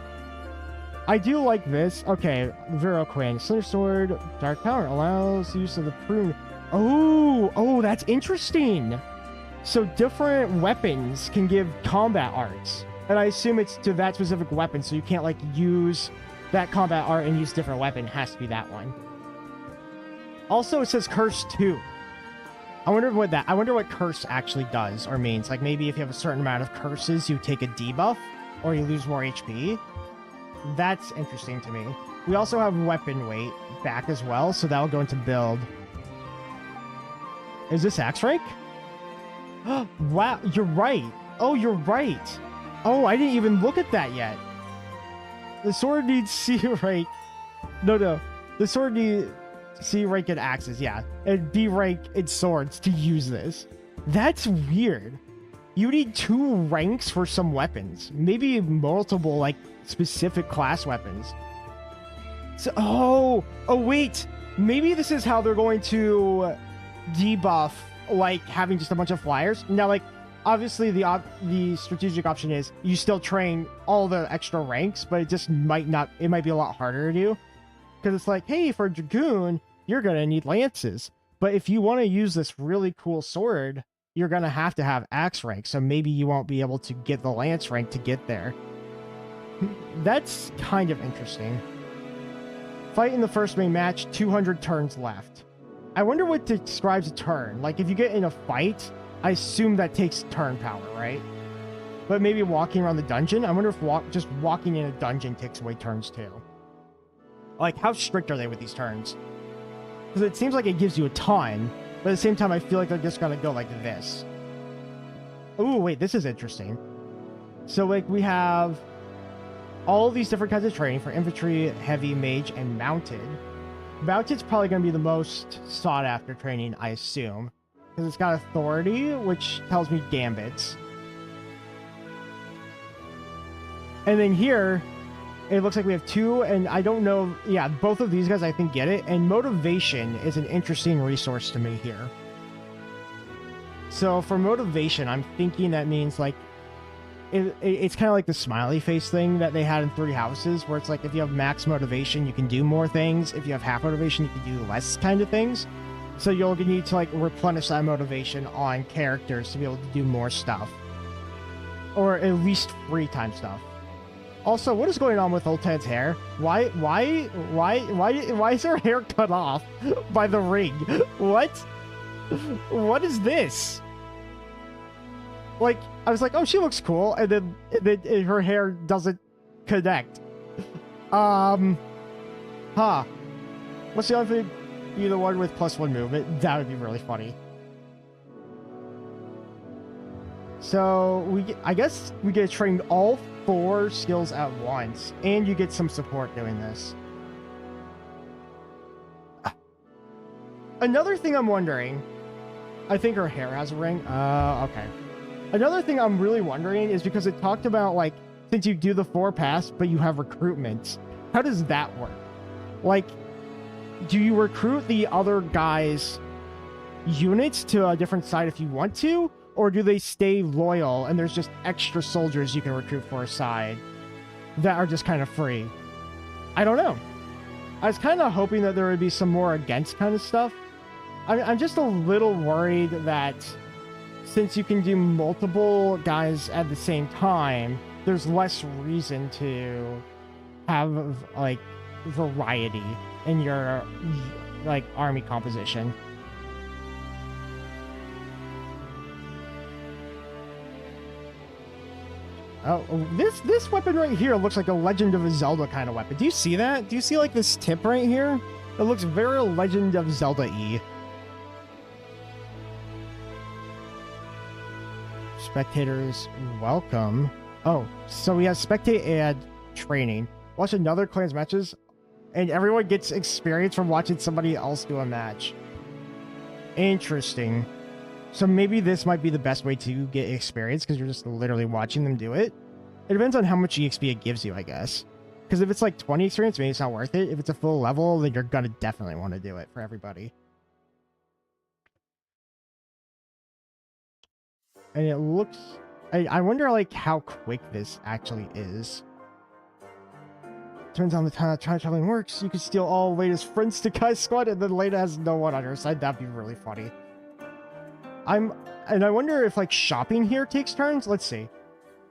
I do like this. Okay, Vero Quinn. Slender Sword, Dark Power allows use of the prune. Oh, that's interesting. So different weapons can give combat arts. And I assume it's to that specific weapon, so you can't like use that combat art and use different weapon. It has to be that one. Also, it says Curse 2. I wonder what Curse actually does or means. Like maybe if you have a certain amount of curses, you take a debuff or you lose more HP. That's interesting to me. We also have weapon weight back as well, so that'll go into build. Is this axe rank? Wow, you're right. Oh, you're right. Oh, I didn't even look at that yet. The sword needs C rank. No. The sword needs C rank in axes, yeah. And B rank in swords to use this. That's weird. You need 2 ranks for some weapons. Maybe multiple, like, specific class weapons. So, oh wait. Maybe this is how they're going to debuff, like, having just a bunch of flyers. Now, like, obviously the strategic option is you still train all the extra ranks, but it just might not, it might be a lot harder to do. Because it's like, hey, for Dragoon, you're going to need lances. But if you want to use this really cool sword, you're going to have axe rank. So maybe you won't be able to get the lance rank to get there. That's kind of interesting. Fight in the first main match, 200 turns left. I wonder what describes a turn. Like, if you get in a fight, I assume that takes turn power, right? but maybe walking around the dungeon. I wonder if just walking in a dungeon takes away turns too. Like, how strict are they with these turns? Because it seems like it gives you a ton, but at the same time, I feel like they're just gonna go like this. Oh, wait, this is interesting. So, like, we have all these different kinds of training for infantry, heavy, mage, and mounted. Mounted's probably gonna be the most sought after training, I assume, because it's got authority, which tells me gambits. And then here, it looks like we have two, and I don't know. Yeah, both of these guys I think get it. And motivation is an interesting resource to me here. So for motivation, I'm thinking that means like, it's kind of like the smiley face thing that they had in Three Houses, where it's like if you have max motivation, you can do more things. If you have half motivation, you can do less kind of things. So you'll need to like replenish that motivation on characters to be able to do more stuff. Or at least free time stuff. Also, what is going on with Old Ted's hair? Why is her hair cut off by the ring? What? What is this? Like, I was like, oh, she looks cool, and then her hair doesn't connect. Huh. What's the other thing? Be the one with +1 movement. That would be really funny. So I guess we get trained all 4 skills at once, and you get some support doing this. Another thing I'm wondering, I think her hair has a ring. Okay. Another thing I'm really wondering is because it talked about like, since you do the 4 pass, but you have recruitment, how does that work? Like, do you recruit the other guy's units to a different side if you want to? Or do they stay loyal and there's just extra soldiers you can recruit for a side that are just kind of free? I don't know. I was kind of hoping that there would be some more against kind of stuff. I'm just a little worried that since you can do multiple guys at the same time, there's less reason to have like variety in your like army composition. Oh, this weapon right here looks like a Legend of Zelda kind of weapon. Do you see that? Do you see like this tip right here? It looks very Legend of Zelda-y. Spectators, welcome. Oh, so we have spectate and training. Watch another clan's matches, and everyone gets experience from watching somebody else do a match. Interesting. So maybe this might be the best way to get experience, because you're just literally watching them do it. It depends on how much EXP it gives you, I guess. Because if it's like 20 experience, maybe it's not worth it. If it's a full level, then you're gonna definitely want to do it for everybody. And it looks... I wonder like how quick this actually is. Turns on the time traveling works, you can steal all Leda's friends to Kai's squad, and then Leda has no one on her side. That'd be really funny. And I wonder if like shopping here takes turns. Let's see.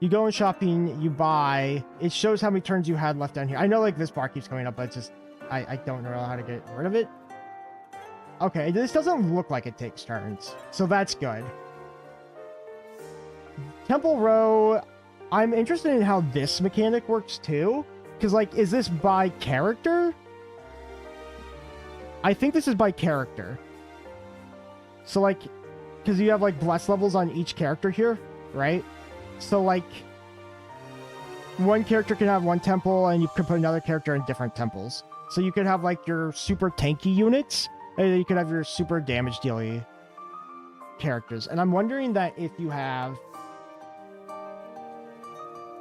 You go in shopping, you buy. It shows how many turns you had left down here. I know like this bar keeps coming up, but it's just I don't know how to get rid of it. Okay, this doesn't look like it takes turns, so that's good. Temple Row, I'm interested in how this mechanic works too. Because, like, is this by character? I think this is by character. So, like, because you have, like, bless levels on each character here, right? So, like, one character can have one temple, and you could put another character in different temples. So you could have, like, your super tanky units, and then you could have your super damage dealy characters. And I'm wondering that if you have,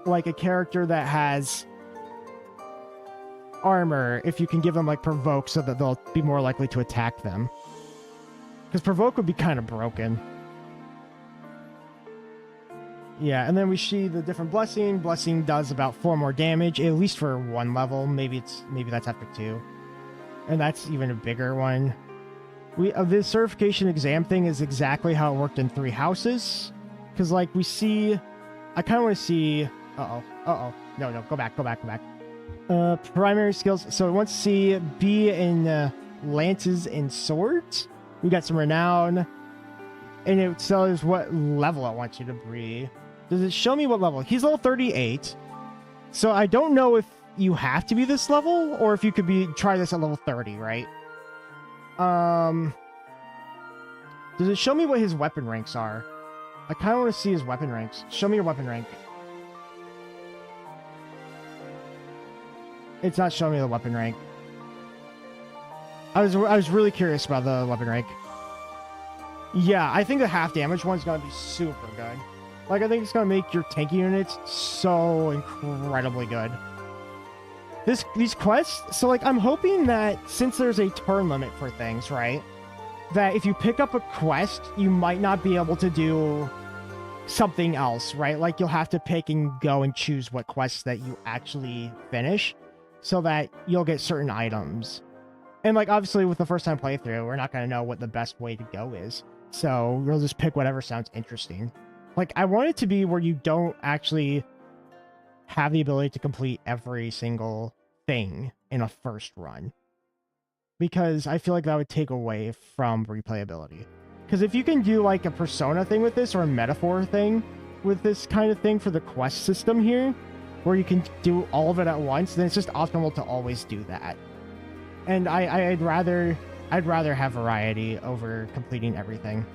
like, a character that has armor, if you can give them like provoke so that they'll be more likely to attack them, because provoke would be kind of broken. Yeah, and then we see the different blessing does about 4 more damage, at least for 1 level. Maybe that's after 2, and that's even a bigger one. This certification exam thing is exactly how it worked in Three Houses, because like we see, I kind of want to see no, go back. Primary skills. So we want to see B in lances and swords. We got some renown, and it tells what level it wants you to be. Does it show me what level? He's level 38. So I don't know if you have to be this level or if you could try this at level 30, right? Does it show me what his weapon ranks are? I kind of want to see his weapon ranks. Show me your weapon rank. It's not showing me the weapon rank. I was really curious about the weapon rank. Yeah, I think the half damage one's gonna be super good. Like, I think it's gonna make your tanky units so incredibly good. These quests, so like, I'm hoping that since there's a turn limit for things, right? That if you pick up a quest, you might not be able to do something else, right? Like, you'll have to pick and go and choose what quests that you actually finish so that you'll get certain items. And like, obviously with the first time playthrough, we're not going to know what the best way to go is. So we'll just pick whatever sounds interesting. Like, I want it to be where you don't actually have the ability to complete every single thing in a first run. Because I feel like that would take away from replayability. Because if you can do like a Persona thing with this or a Metaphor thing with this kind of thing for the quest system here, where you can do all of it at once, then it's just optimal to always do that. And I'd rather have variety over completing everything.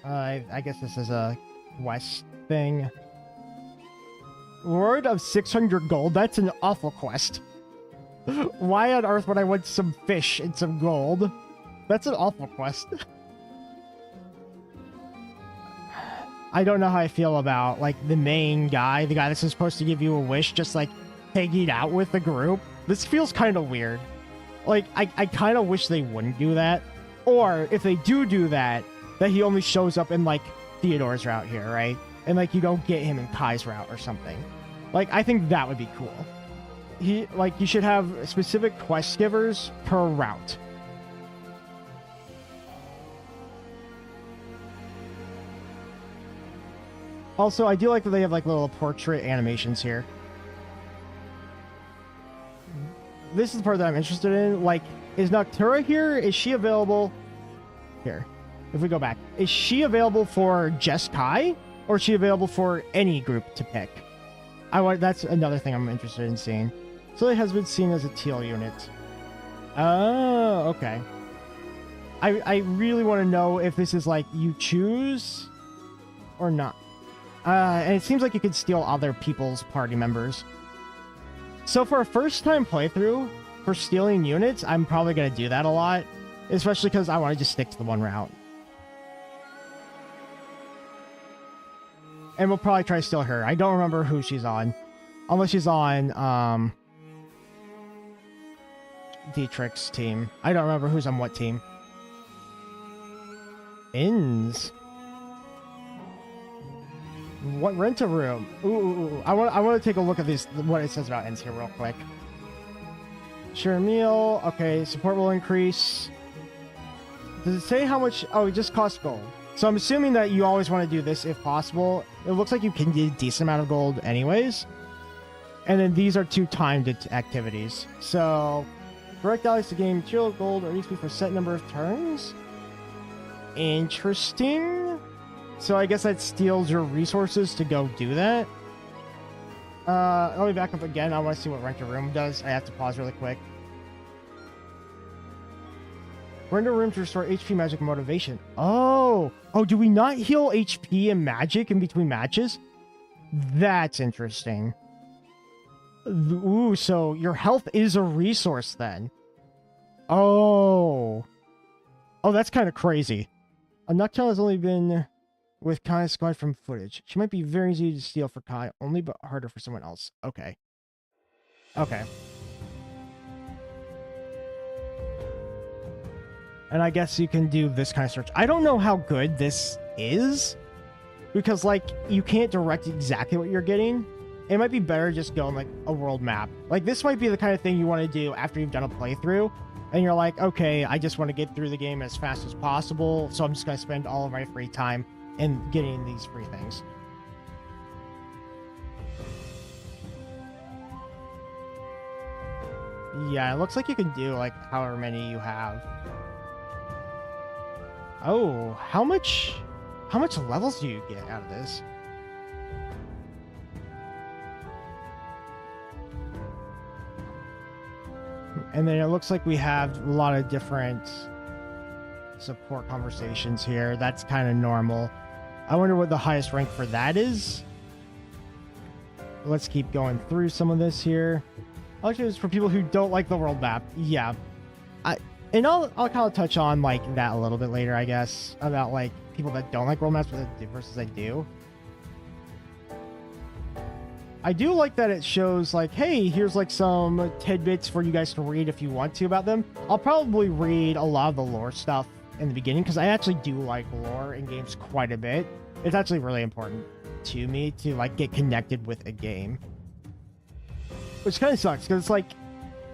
I guess this is a quest thing. Word of 600 gold. That's an awful quest. Why on earth would I want some fish and some gold? That's an awful quest. I don't know how I feel about, like, the main guy, the guy that's supposed to give you a wish, just, like, hanging out with the group. This feels kind of weird. Like, I kind of wish they wouldn't do that. Or, if they do that, that he only shows up in, like, Theodore's route here, right? And, like, you don't get him in Kai's route or something. Like, I think that would be cool. You should have specific quest givers per route. Also, I do like that they have, like, little portrait animations here. This is the part that I'm interested in. Like, is Noctura here? Is she available? Here. If we go back. Is she available for just Kai? Or is she available for any group to pick? That's another thing I'm interested in seeing. So it has been seen as a teal unit. Oh, okay. I really want to know if this is, like, you choose or not. And it seems like you could steal other people's party members. So for a first-time playthrough, for stealing units, I'm probably going to do that a lot. Especially because I want to just stick to the one route. And we'll probably try to steal her. I don't remember who she's on. Unless she's on, Dietrich's team. I don't remember who's on what team. Inns. What rent a room? Ooh. I want to take a look at what it says about inns here real quick. Share a meal. Okay, support will increase. Does it say how much? Oh, it just costs gold. So I'm assuming that you always want to do this if possible. It looks like you can get a decent amount of gold anyways. And then these are 2 timed activities. So, direct allies to gain material gold or XP for a set number of turns. Interesting. So I guess that steals your resources to go do that. Let me back up again. I want to see what Rent a Room does. I have to pause really quick. Rent a Room to restore HP, magic, and motivation. Oh, do we not heal HP and magic in between matches? That's interesting. Ooh, so your health is a resource then. Oh, that's kind of crazy. Nocturnal has only been with Kai's squad from footage. She might be very easy to steal for Kai, only but harder for someone else. Okay. And I guess you can do this kind of search. I don't know how good this is, because, like, you can't direct exactly what you're getting. It might be better just going, like, a world map. Like, this might be the kind of thing you want to do after you've done a playthrough, and you're like, okay, I just want to get through the game as fast as possible, so I'm just going to spend all of my free time in getting these free things. Yeah, it looks like you can do, like, however many you have. Oh, how much levels do you get out of this? And then it looks like we have a lot of different support conversations here. That's kind of normal. I wonder what the highest rank for that is. Let's keep going through some of this here. Actually, it's for people who don't like the world map. Yeah. I'll kind of touch on like that a little bit later, I guess, about like people that don't like world maps versus I do. I do like that it shows like, hey, here's like some tidbits for you guys to read if you want to about them. I'll probably read a lot of the lore stuff in the beginning because I actually do like lore in games quite a bit. It's actually really important to me to like get connected with a game, which kind of sucks because it's like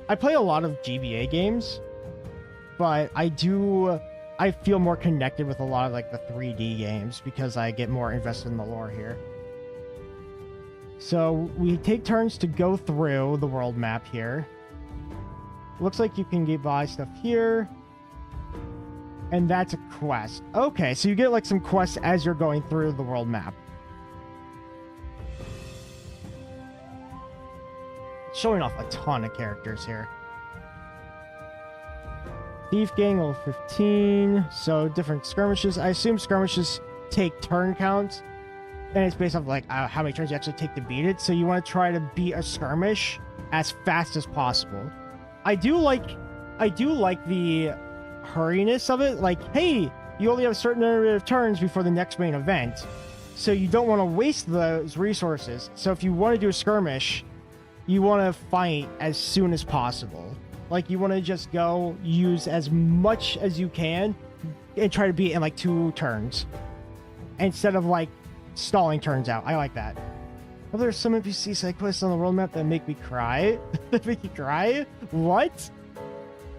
I play a lot of GBA games, but I feel more connected with a lot of like the 3D games because I get more invested in the lore here. So we take turns to go through the world map here. Looks like you can buy stuff here. And that's a quest. Okay, so you get like some quests as you're going through the world map. Showing off a ton of characters here. Thief Gang level 15. So different skirmishes. I assume skirmishes take turn counts. And it's based off like how many turns you actually take to beat it. So you want to try to beat a skirmish as fast as possible. I do like the hurriness of it. Like, hey, you only have a certain number of turns before the next main event. So you don't want to waste those resources. So if you want to do a skirmish, you want to fight as soon as possible. Like you want to just go use as much as you can and try to beat it in like 2 turns. Instead of like stalling turns out. I like that. Oh, there's some NPC side quests on the world map that make me cry. That make you cry? What?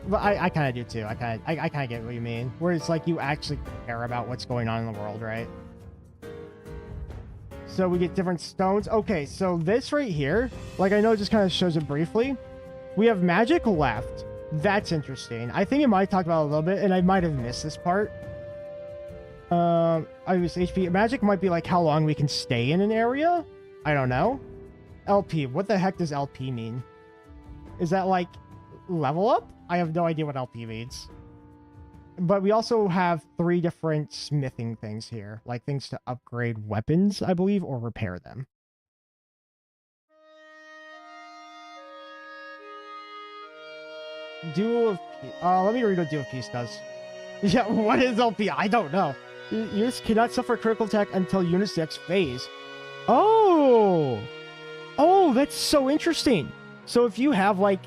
But I kind of do too. I kind of get what you mean. Where it's like you actually care about what's going on in the world, right? So we get different stones. Okay, so this right here, like I know it just kind of shows it briefly. We have magic left. That's interesting. I think it might talk about it a little bit, and I might have missed this part. I use HP. Magic might be like how long we can stay in an area. I don't know. LP. What the heck does LP mean? Is that like level up? I have no idea what LP means. But we also have 3 different smithing things here, like things to upgrade weapons, I believe, or repair them. Duel of Peace. Let me read what Duel of Peace does. Yeah, what is LP? I don't know. Units cannot suffer a critical attack until unit's next phase. Oh! Oh, that's so interesting. So if you have, like...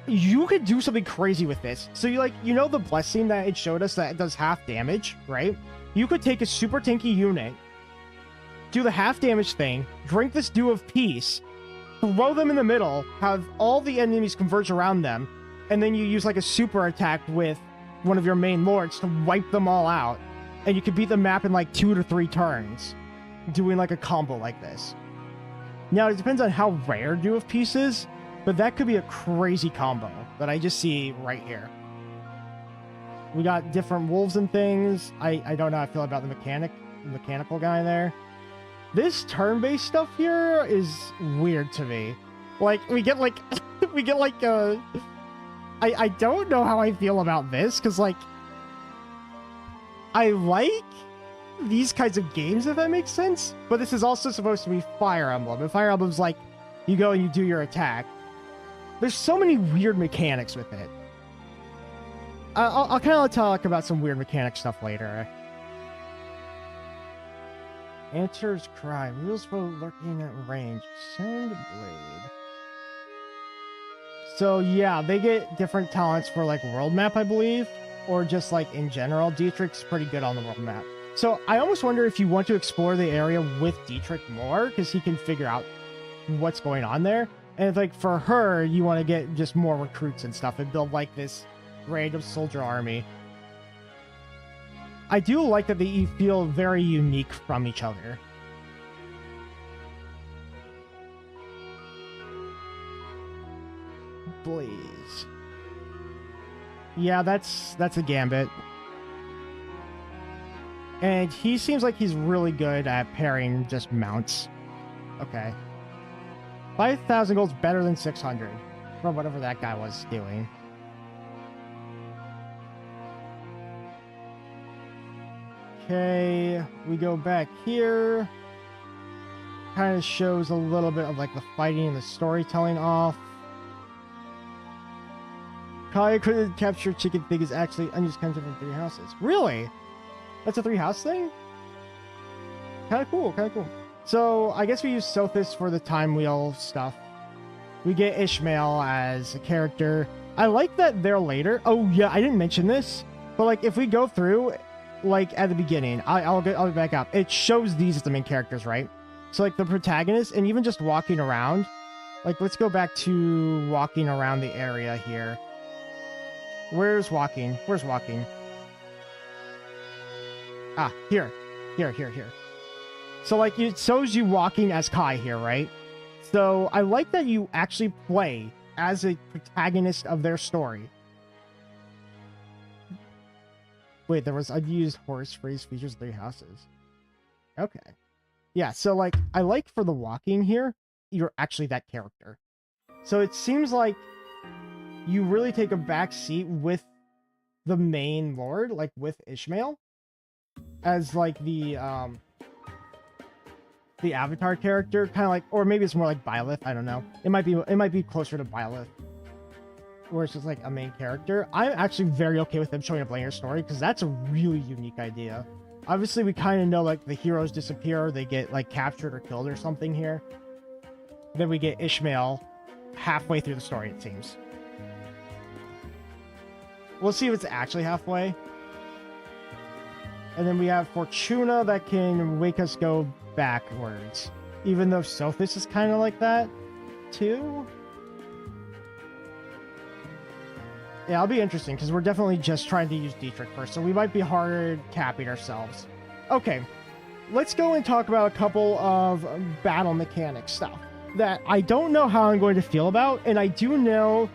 You could do something crazy with this. So you, like, you know the blessing that it showed us that does half damage, right? You could take a super tanky unit, do the half damage thing, drink this Dew of Peace, throw them in the middle, have all the enemies converge around them, and then you use, like, a super attack with one of your main lords to wipe them all out, and you can beat the map in like 2 to 3 turns doing like a combo like this. Now it depends on how rare Dew of Peace is, but that could be a crazy combo that I just see right here. We got different wolves and things. I don't know how I feel about the mechanical guy there. This turn-based stuff here is weird to me. Like we get like I don't know how I feel about this, because, like, I like these kinds of games, if that makes sense, but this is also supposed to be Fire Emblem, and Fire Emblem's like, you go and you do your attack. There's so many weird mechanics with it. I'll kind of talk about some weird mechanic stuff later. Answer's Cry. Rules for lurking at range. Send Blade. So yeah, they get different talents for like world map, I believe, or just like in general. Dietrich's pretty good on the world map. So I almost wonder if you want to explore the area with Dietrich more, because he can figure out what's going on there. And it's like for her, you want to get just more recruits and stuff and build like this random soldier army. I do like that they feel very unique from each other. Blaze. Yeah, that's a gambit. And he seems like he's really good at pairing just mounts. Okay. 5,000 gold's better than 600 from whatever that guy was doing. Okay, we go back here. Kind of shows a little bit of like the fighting and the storytelling off. Kaya couldn't capture chicken thing is actually unused content from 3 houses. Really? That's a 3-house thing? Kind of cool, kind of cool. So I guess we use Sothis for the time wheel stuff. We get Ishmael as a character. I like that they're later. Oh yeah, I didn't mention this, but like if we go through, like at the beginning, I'll back up. It shows these as the main characters, right? So like the protagonist, and even just walking around. Like let's go back to walking around the area here. Where's walking? Where's walking? Ah, here. Here. So like it shows you walking as Kai here, right? So I like that you actually play as a protagonist of their story. Wait, there was unused horse phrase features 3 houses. Okay. Yeah, so like I like for the walking here, you're actually that character. So it seems like you really take a back seat with the main lord, like with Ishmael, as like the avatar character, kind of like, or maybe it's more like Byleth. I don't know. It might be closer to Byleth, where it's just like a main character. I'm actually very okay with them showing up later story because that's a really unique idea. Obviously, we kind of know like the heroes disappear, they get like captured or killed or something here. Then we get Ishmael halfway through the story, it seems. We'll see if it's actually halfway. And then we have Fortuna that can make us go backwards. Even though Sothis is kind of like that, too. Yeah, it'll be interesting, because we're definitely just trying to use Dietrich first, so we might be hard capping ourselves. Okay, let's go and talk about a couple of battle mechanic stuff that I don't know how I'm going to feel about, and I do know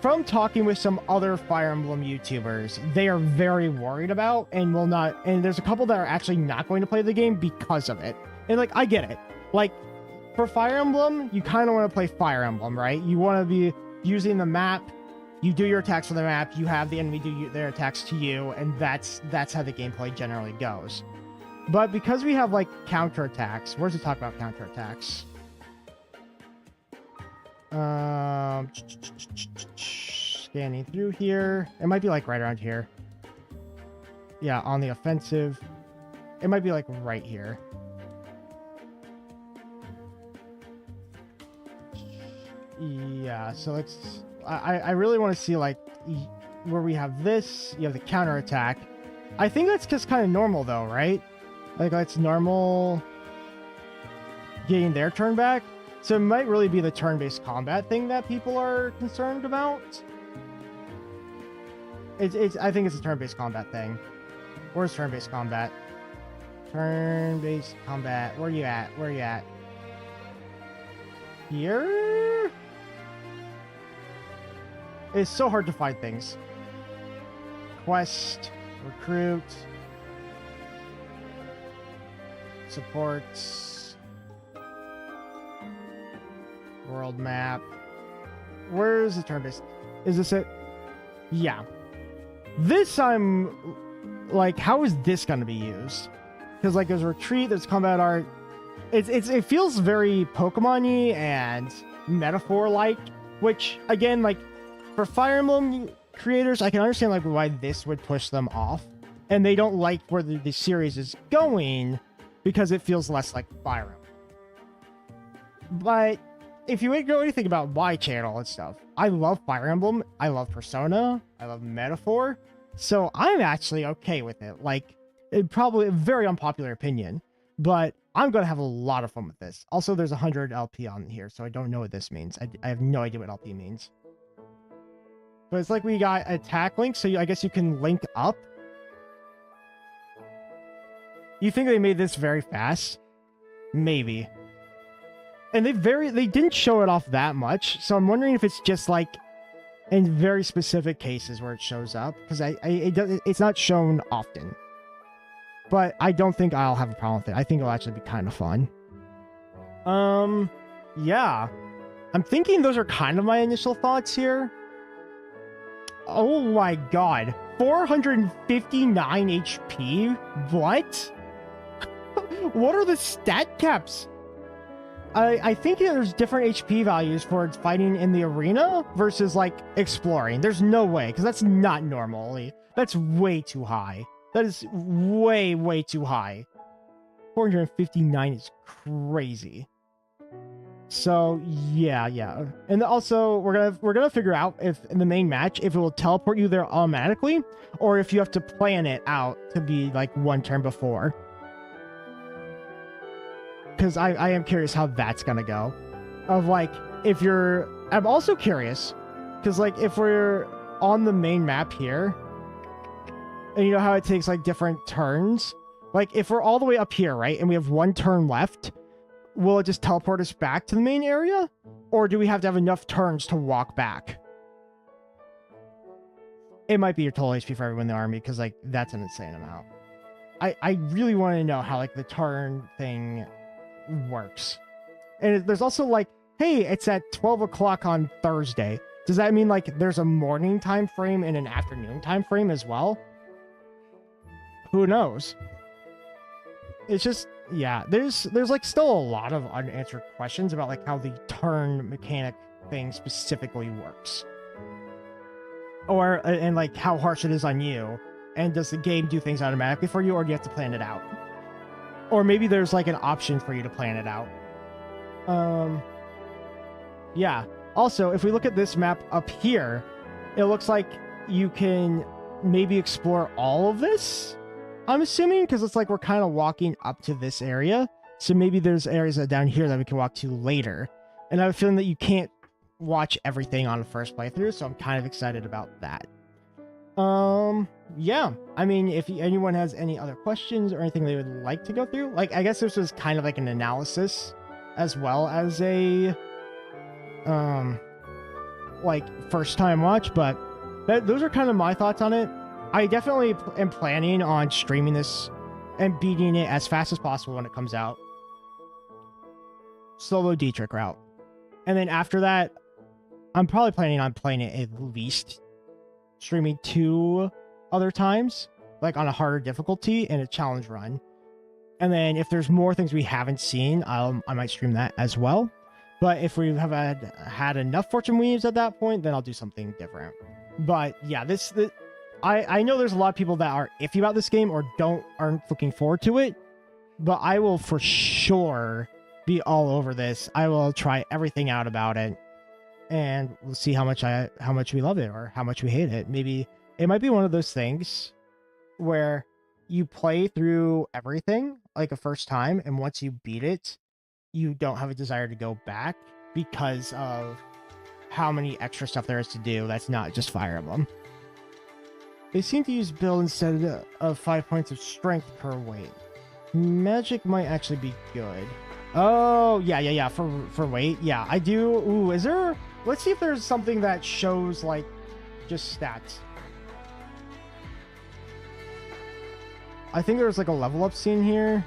from talking with some other Fire Emblem YouTubers, they are very worried about and will not, and there's a couple that are actually not going to play the game because of it. And like, I get it. Like, for Fire Emblem, you kind of want to play Fire Emblem, right? You want to be using the map, you do your attacks on the map, you have the enemy do their attacks to you, and that's how the gameplay generally goes. But because we have like counterattacks, where's it talk about counterattacks? Scanning through here. It might be like right around here. Yeah, on the offensive. It might be like right here. Yeah, so let's... I really want to see like where we have this. You have the counterattack. I think that's just kind of normal though, right? Like that's normal getting their turn back. So it might really be the turn-based combat thing that people are concerned about. I think it's a turn-based combat thing. Where's turn-based combat? Turn-based combat. Where are you at? Where are you at? Here? It's so hard to find things. Quest, recruit, supports, world map. Where's the turn-based? Is this it? Yeah. This I'm like, how is this going to be used? Because like there's retreat, there's combat art. It feels very Pokemon-y and metaphor-like, which again, like for Fire Emblem creators, I can understand like why this would push them off, and they don't like where the series is going because it feels less like Fire Emblem. But if you know anything about my channel and stuff, I love Fire Emblem, I love Persona, I love Metaphor, so I'm actually okay with it. Like, it probably a very unpopular opinion, but I'm gonna have a lot of fun with this. Also, there's 100 LP on here, so I don't know what this means. I have no idea what LP means. But it's like we got attack link, so I guess you can link up. You think they made this very fast? Maybe. And they didn't show it off that much, so I'm wondering if it's just like in very specific cases where it shows up, because it's not shown often. but I don't think I'll have a problem with it. I think it'll actually be kind of fun. Yeah. I'm thinking those are kind of my initial thoughts here. Oh my god. 459 HP? What? What are the stat caps? I think there's different HP values for fighting in the arena versus like exploring. There's no way, because that's not normally. That's way too high. That is way, way too high. 459 is crazy. So yeah. And also we're gonna figure out if in the main match if it will teleport you there automatically or if you have to plan it out to be like one turn before. Because I am curious how that's gonna go. Of like, if you're... I'm also curious, because like, if we're on the main map here, and you know how it takes like different turns? Like, if we're all the way up here, right, and we have one turn left, will it just teleport us back to the main area? Or do we have to have enough turns to walk back? It might be your total HP for everyone in the army, because like, that's an insane amount. I really want to know how like the turn thing works. And there's also like, hey, it's at 12 o'clock on Thursday. Does that mean like there's a morning time frame and an afternoon time frame as well? Who knows? It's just, yeah, there's like still a lot of unanswered questions about like how the turn mechanic thing specifically works. Or, and like how harsh it is on you. And does the game do things automatically for you, or do you have to plan it out? Or maybe there's like an option for you to plan it out. Yeah. Also, if we look at this map up here, it looks like you can maybe explore all of this, I'm assuming, because it's like we're kind of walking up to this area. So maybe there's areas down here that we can walk to later. And I have a feeling that you can't watch everything on the first playthrough, so I'm kind of excited about that. Yeah, I mean, if anyone has any other questions or anything they would like to go through, like, I guess this was kind of like an analysis as well as a, like, first time watch, but those are kind of my thoughts on it. I definitely am planning on streaming this and beating it as fast as possible when it comes out. Solo Dietrich route. And then after that, I'm probably planning on playing it at least streaming 2 other times, like on a harder difficulty and a challenge run. And then if there's more things we haven't seen, I might stream that as well. But if we have had enough Fortune Weaves at that point, then I'll do something different. But yeah, I know there's a lot of people that are iffy about this game or aren't looking forward to it, but I will for sure be all over this. I will try everything out about it, and we'll see how much we love it or how much we hate it. Maybe it might be one of those things where you play through everything like a first time, and once you beat it, you don't have a desire to go back because of how many extra stuff there is to do that's not just Fire Emblem. They seem to use build instead of 5 points of strength per weight. Magic might actually be good. Oh, yeah, for weight. Yeah, I do. Ooh, is there... Let's see if there's something that shows, like, just stats. I think there's, like, a level up scene here.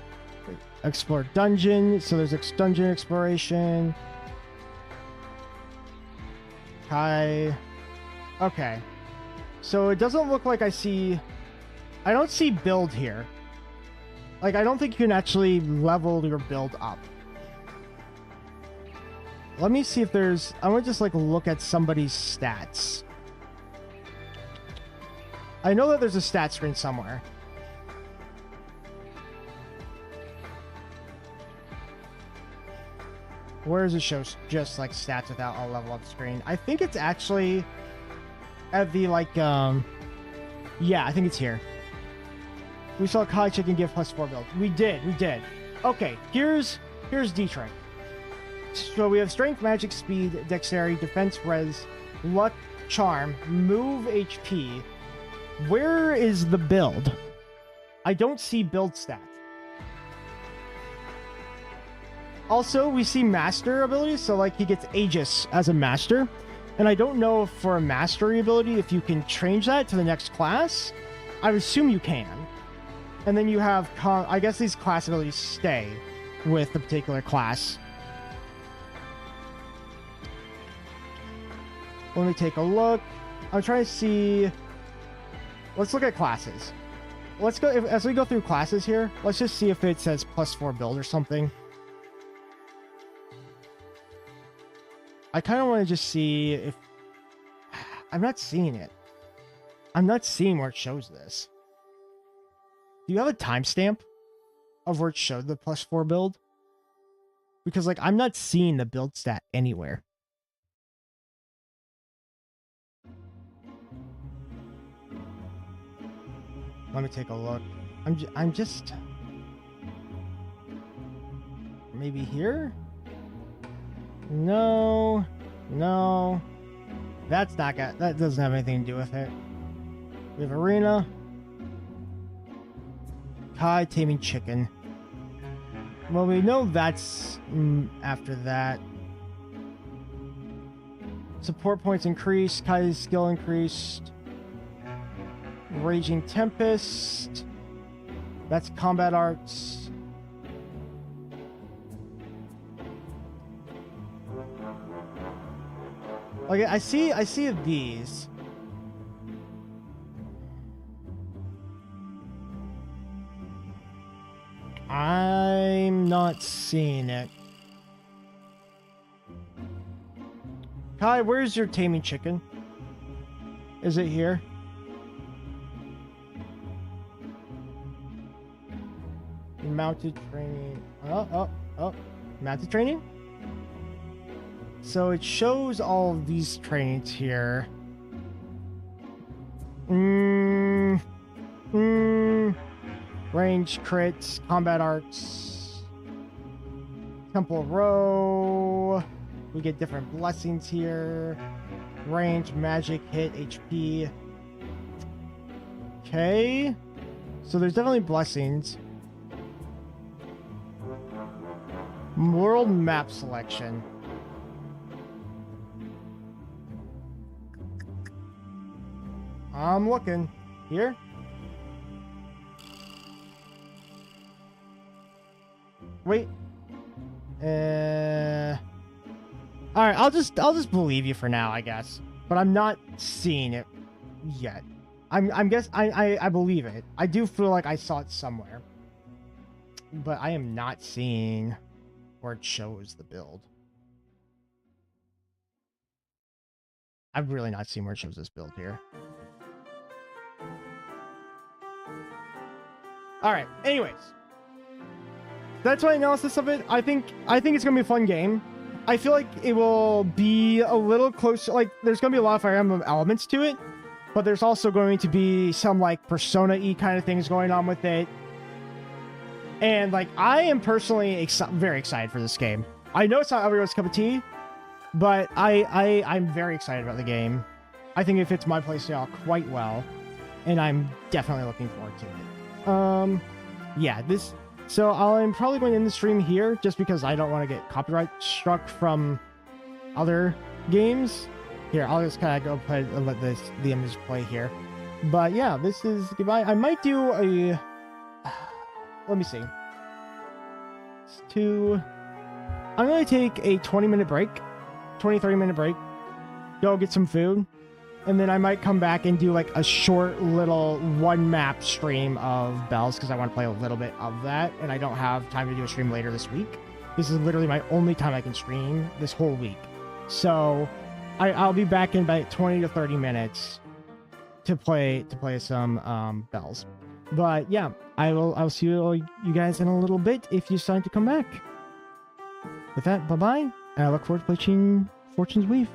Explore dungeon. So there's dungeon exploration. Hi. Okay. So it doesn't look like I don't see build here. Like, I don't think you can actually level your build up. Let me see if there's... I want to just, like, look at somebody's stats. I know that there's a stat screen somewhere. Where does it show just, like, stats without a level up screen? I think it's actually... at the, like, yeah, I think it's here. We saw Kai Chicken give +4 build. We did. Okay, here's Dietrich. So we have Strength, Magic, Speed, Dexterity, Defense, Res, Luck, Charm, Move, HP. Where is the build? I don't see build stats. Also, we see Master abilities, so, like, he gets Aegis as a Master. And I don't know if for a mastery ability if you can change that to the next class. I would assume you can. And then you have, I guess these class abilities stay with the particular class. Let me take a look. I'm trying to see. Let's look at classes. Let's go, as we go through classes here, let's just see if it says +4 build or something. I kind of want to just see if... I'm not seeing it. I'm not seeing where it shows this. Do you have a timestamp of where it showed the +4 build? Because, like, I'm not seeing the build stat anywhere. Let me take a look. I'm just... Maybe here? No. No. That's not got... That doesn't have anything to do with it. We have Arena. Kai taming chicken. Well, we know that's after that. Support points increased. Kai's skill increased. Raging Tempest. That's combat arts. Okay, I see these. I'm not seeing it. Kai, where's your taming chicken? Is it here? Mounted training. Oh. Mounted training? So it shows all of these trainings here. Range, crits, combat arts, Temple Row. We get different blessings here. Range, magic, hit, HP. Okay. So there's definitely blessings. World map selection. I'm looking. Here? Wait. Alright, I'll just believe you for now, I guess. But I'm not seeing it yet. I believe it. I do feel like I saw it somewhere. But I am not seeing where it shows the build. I'm really not seeing where it shows this build here. Alright, anyways. That's my analysis of it. I think it's gonna be a fun game. I feel like it will be a little close, like there's gonna be a lot of Fire Emblem elements to it, but there's also going to be some like Persona-y kind of things going on with it. And like I am personally very excited for this game. I know it's not everyone's cup of tea, but I'm very excited about the game. I think it fits my playstyle quite well, and I'm definitely looking forward to it. Yeah, this. So I'm probably going to end the stream here just because I don't want to get copyright struck from other games. Here, I'll just kind of go play and let the image play here. But yeah, this is goodbye. I might do a. Let me see. I'm going to take a 20-minute break, 30-minute break, go get some food, and then I might come back and do like a short little one-map stream of Bells because I want to play a little bit of that, and I don't have time to do a stream later this week. This is literally my only time I can stream this whole week. So I'll be back in about 20 to 30 minutes to play some Bells. But yeah, I'll see you guys in a little bit if you decide to come back. With that, bye-bye, and I look forward to playing Fortune's Weave.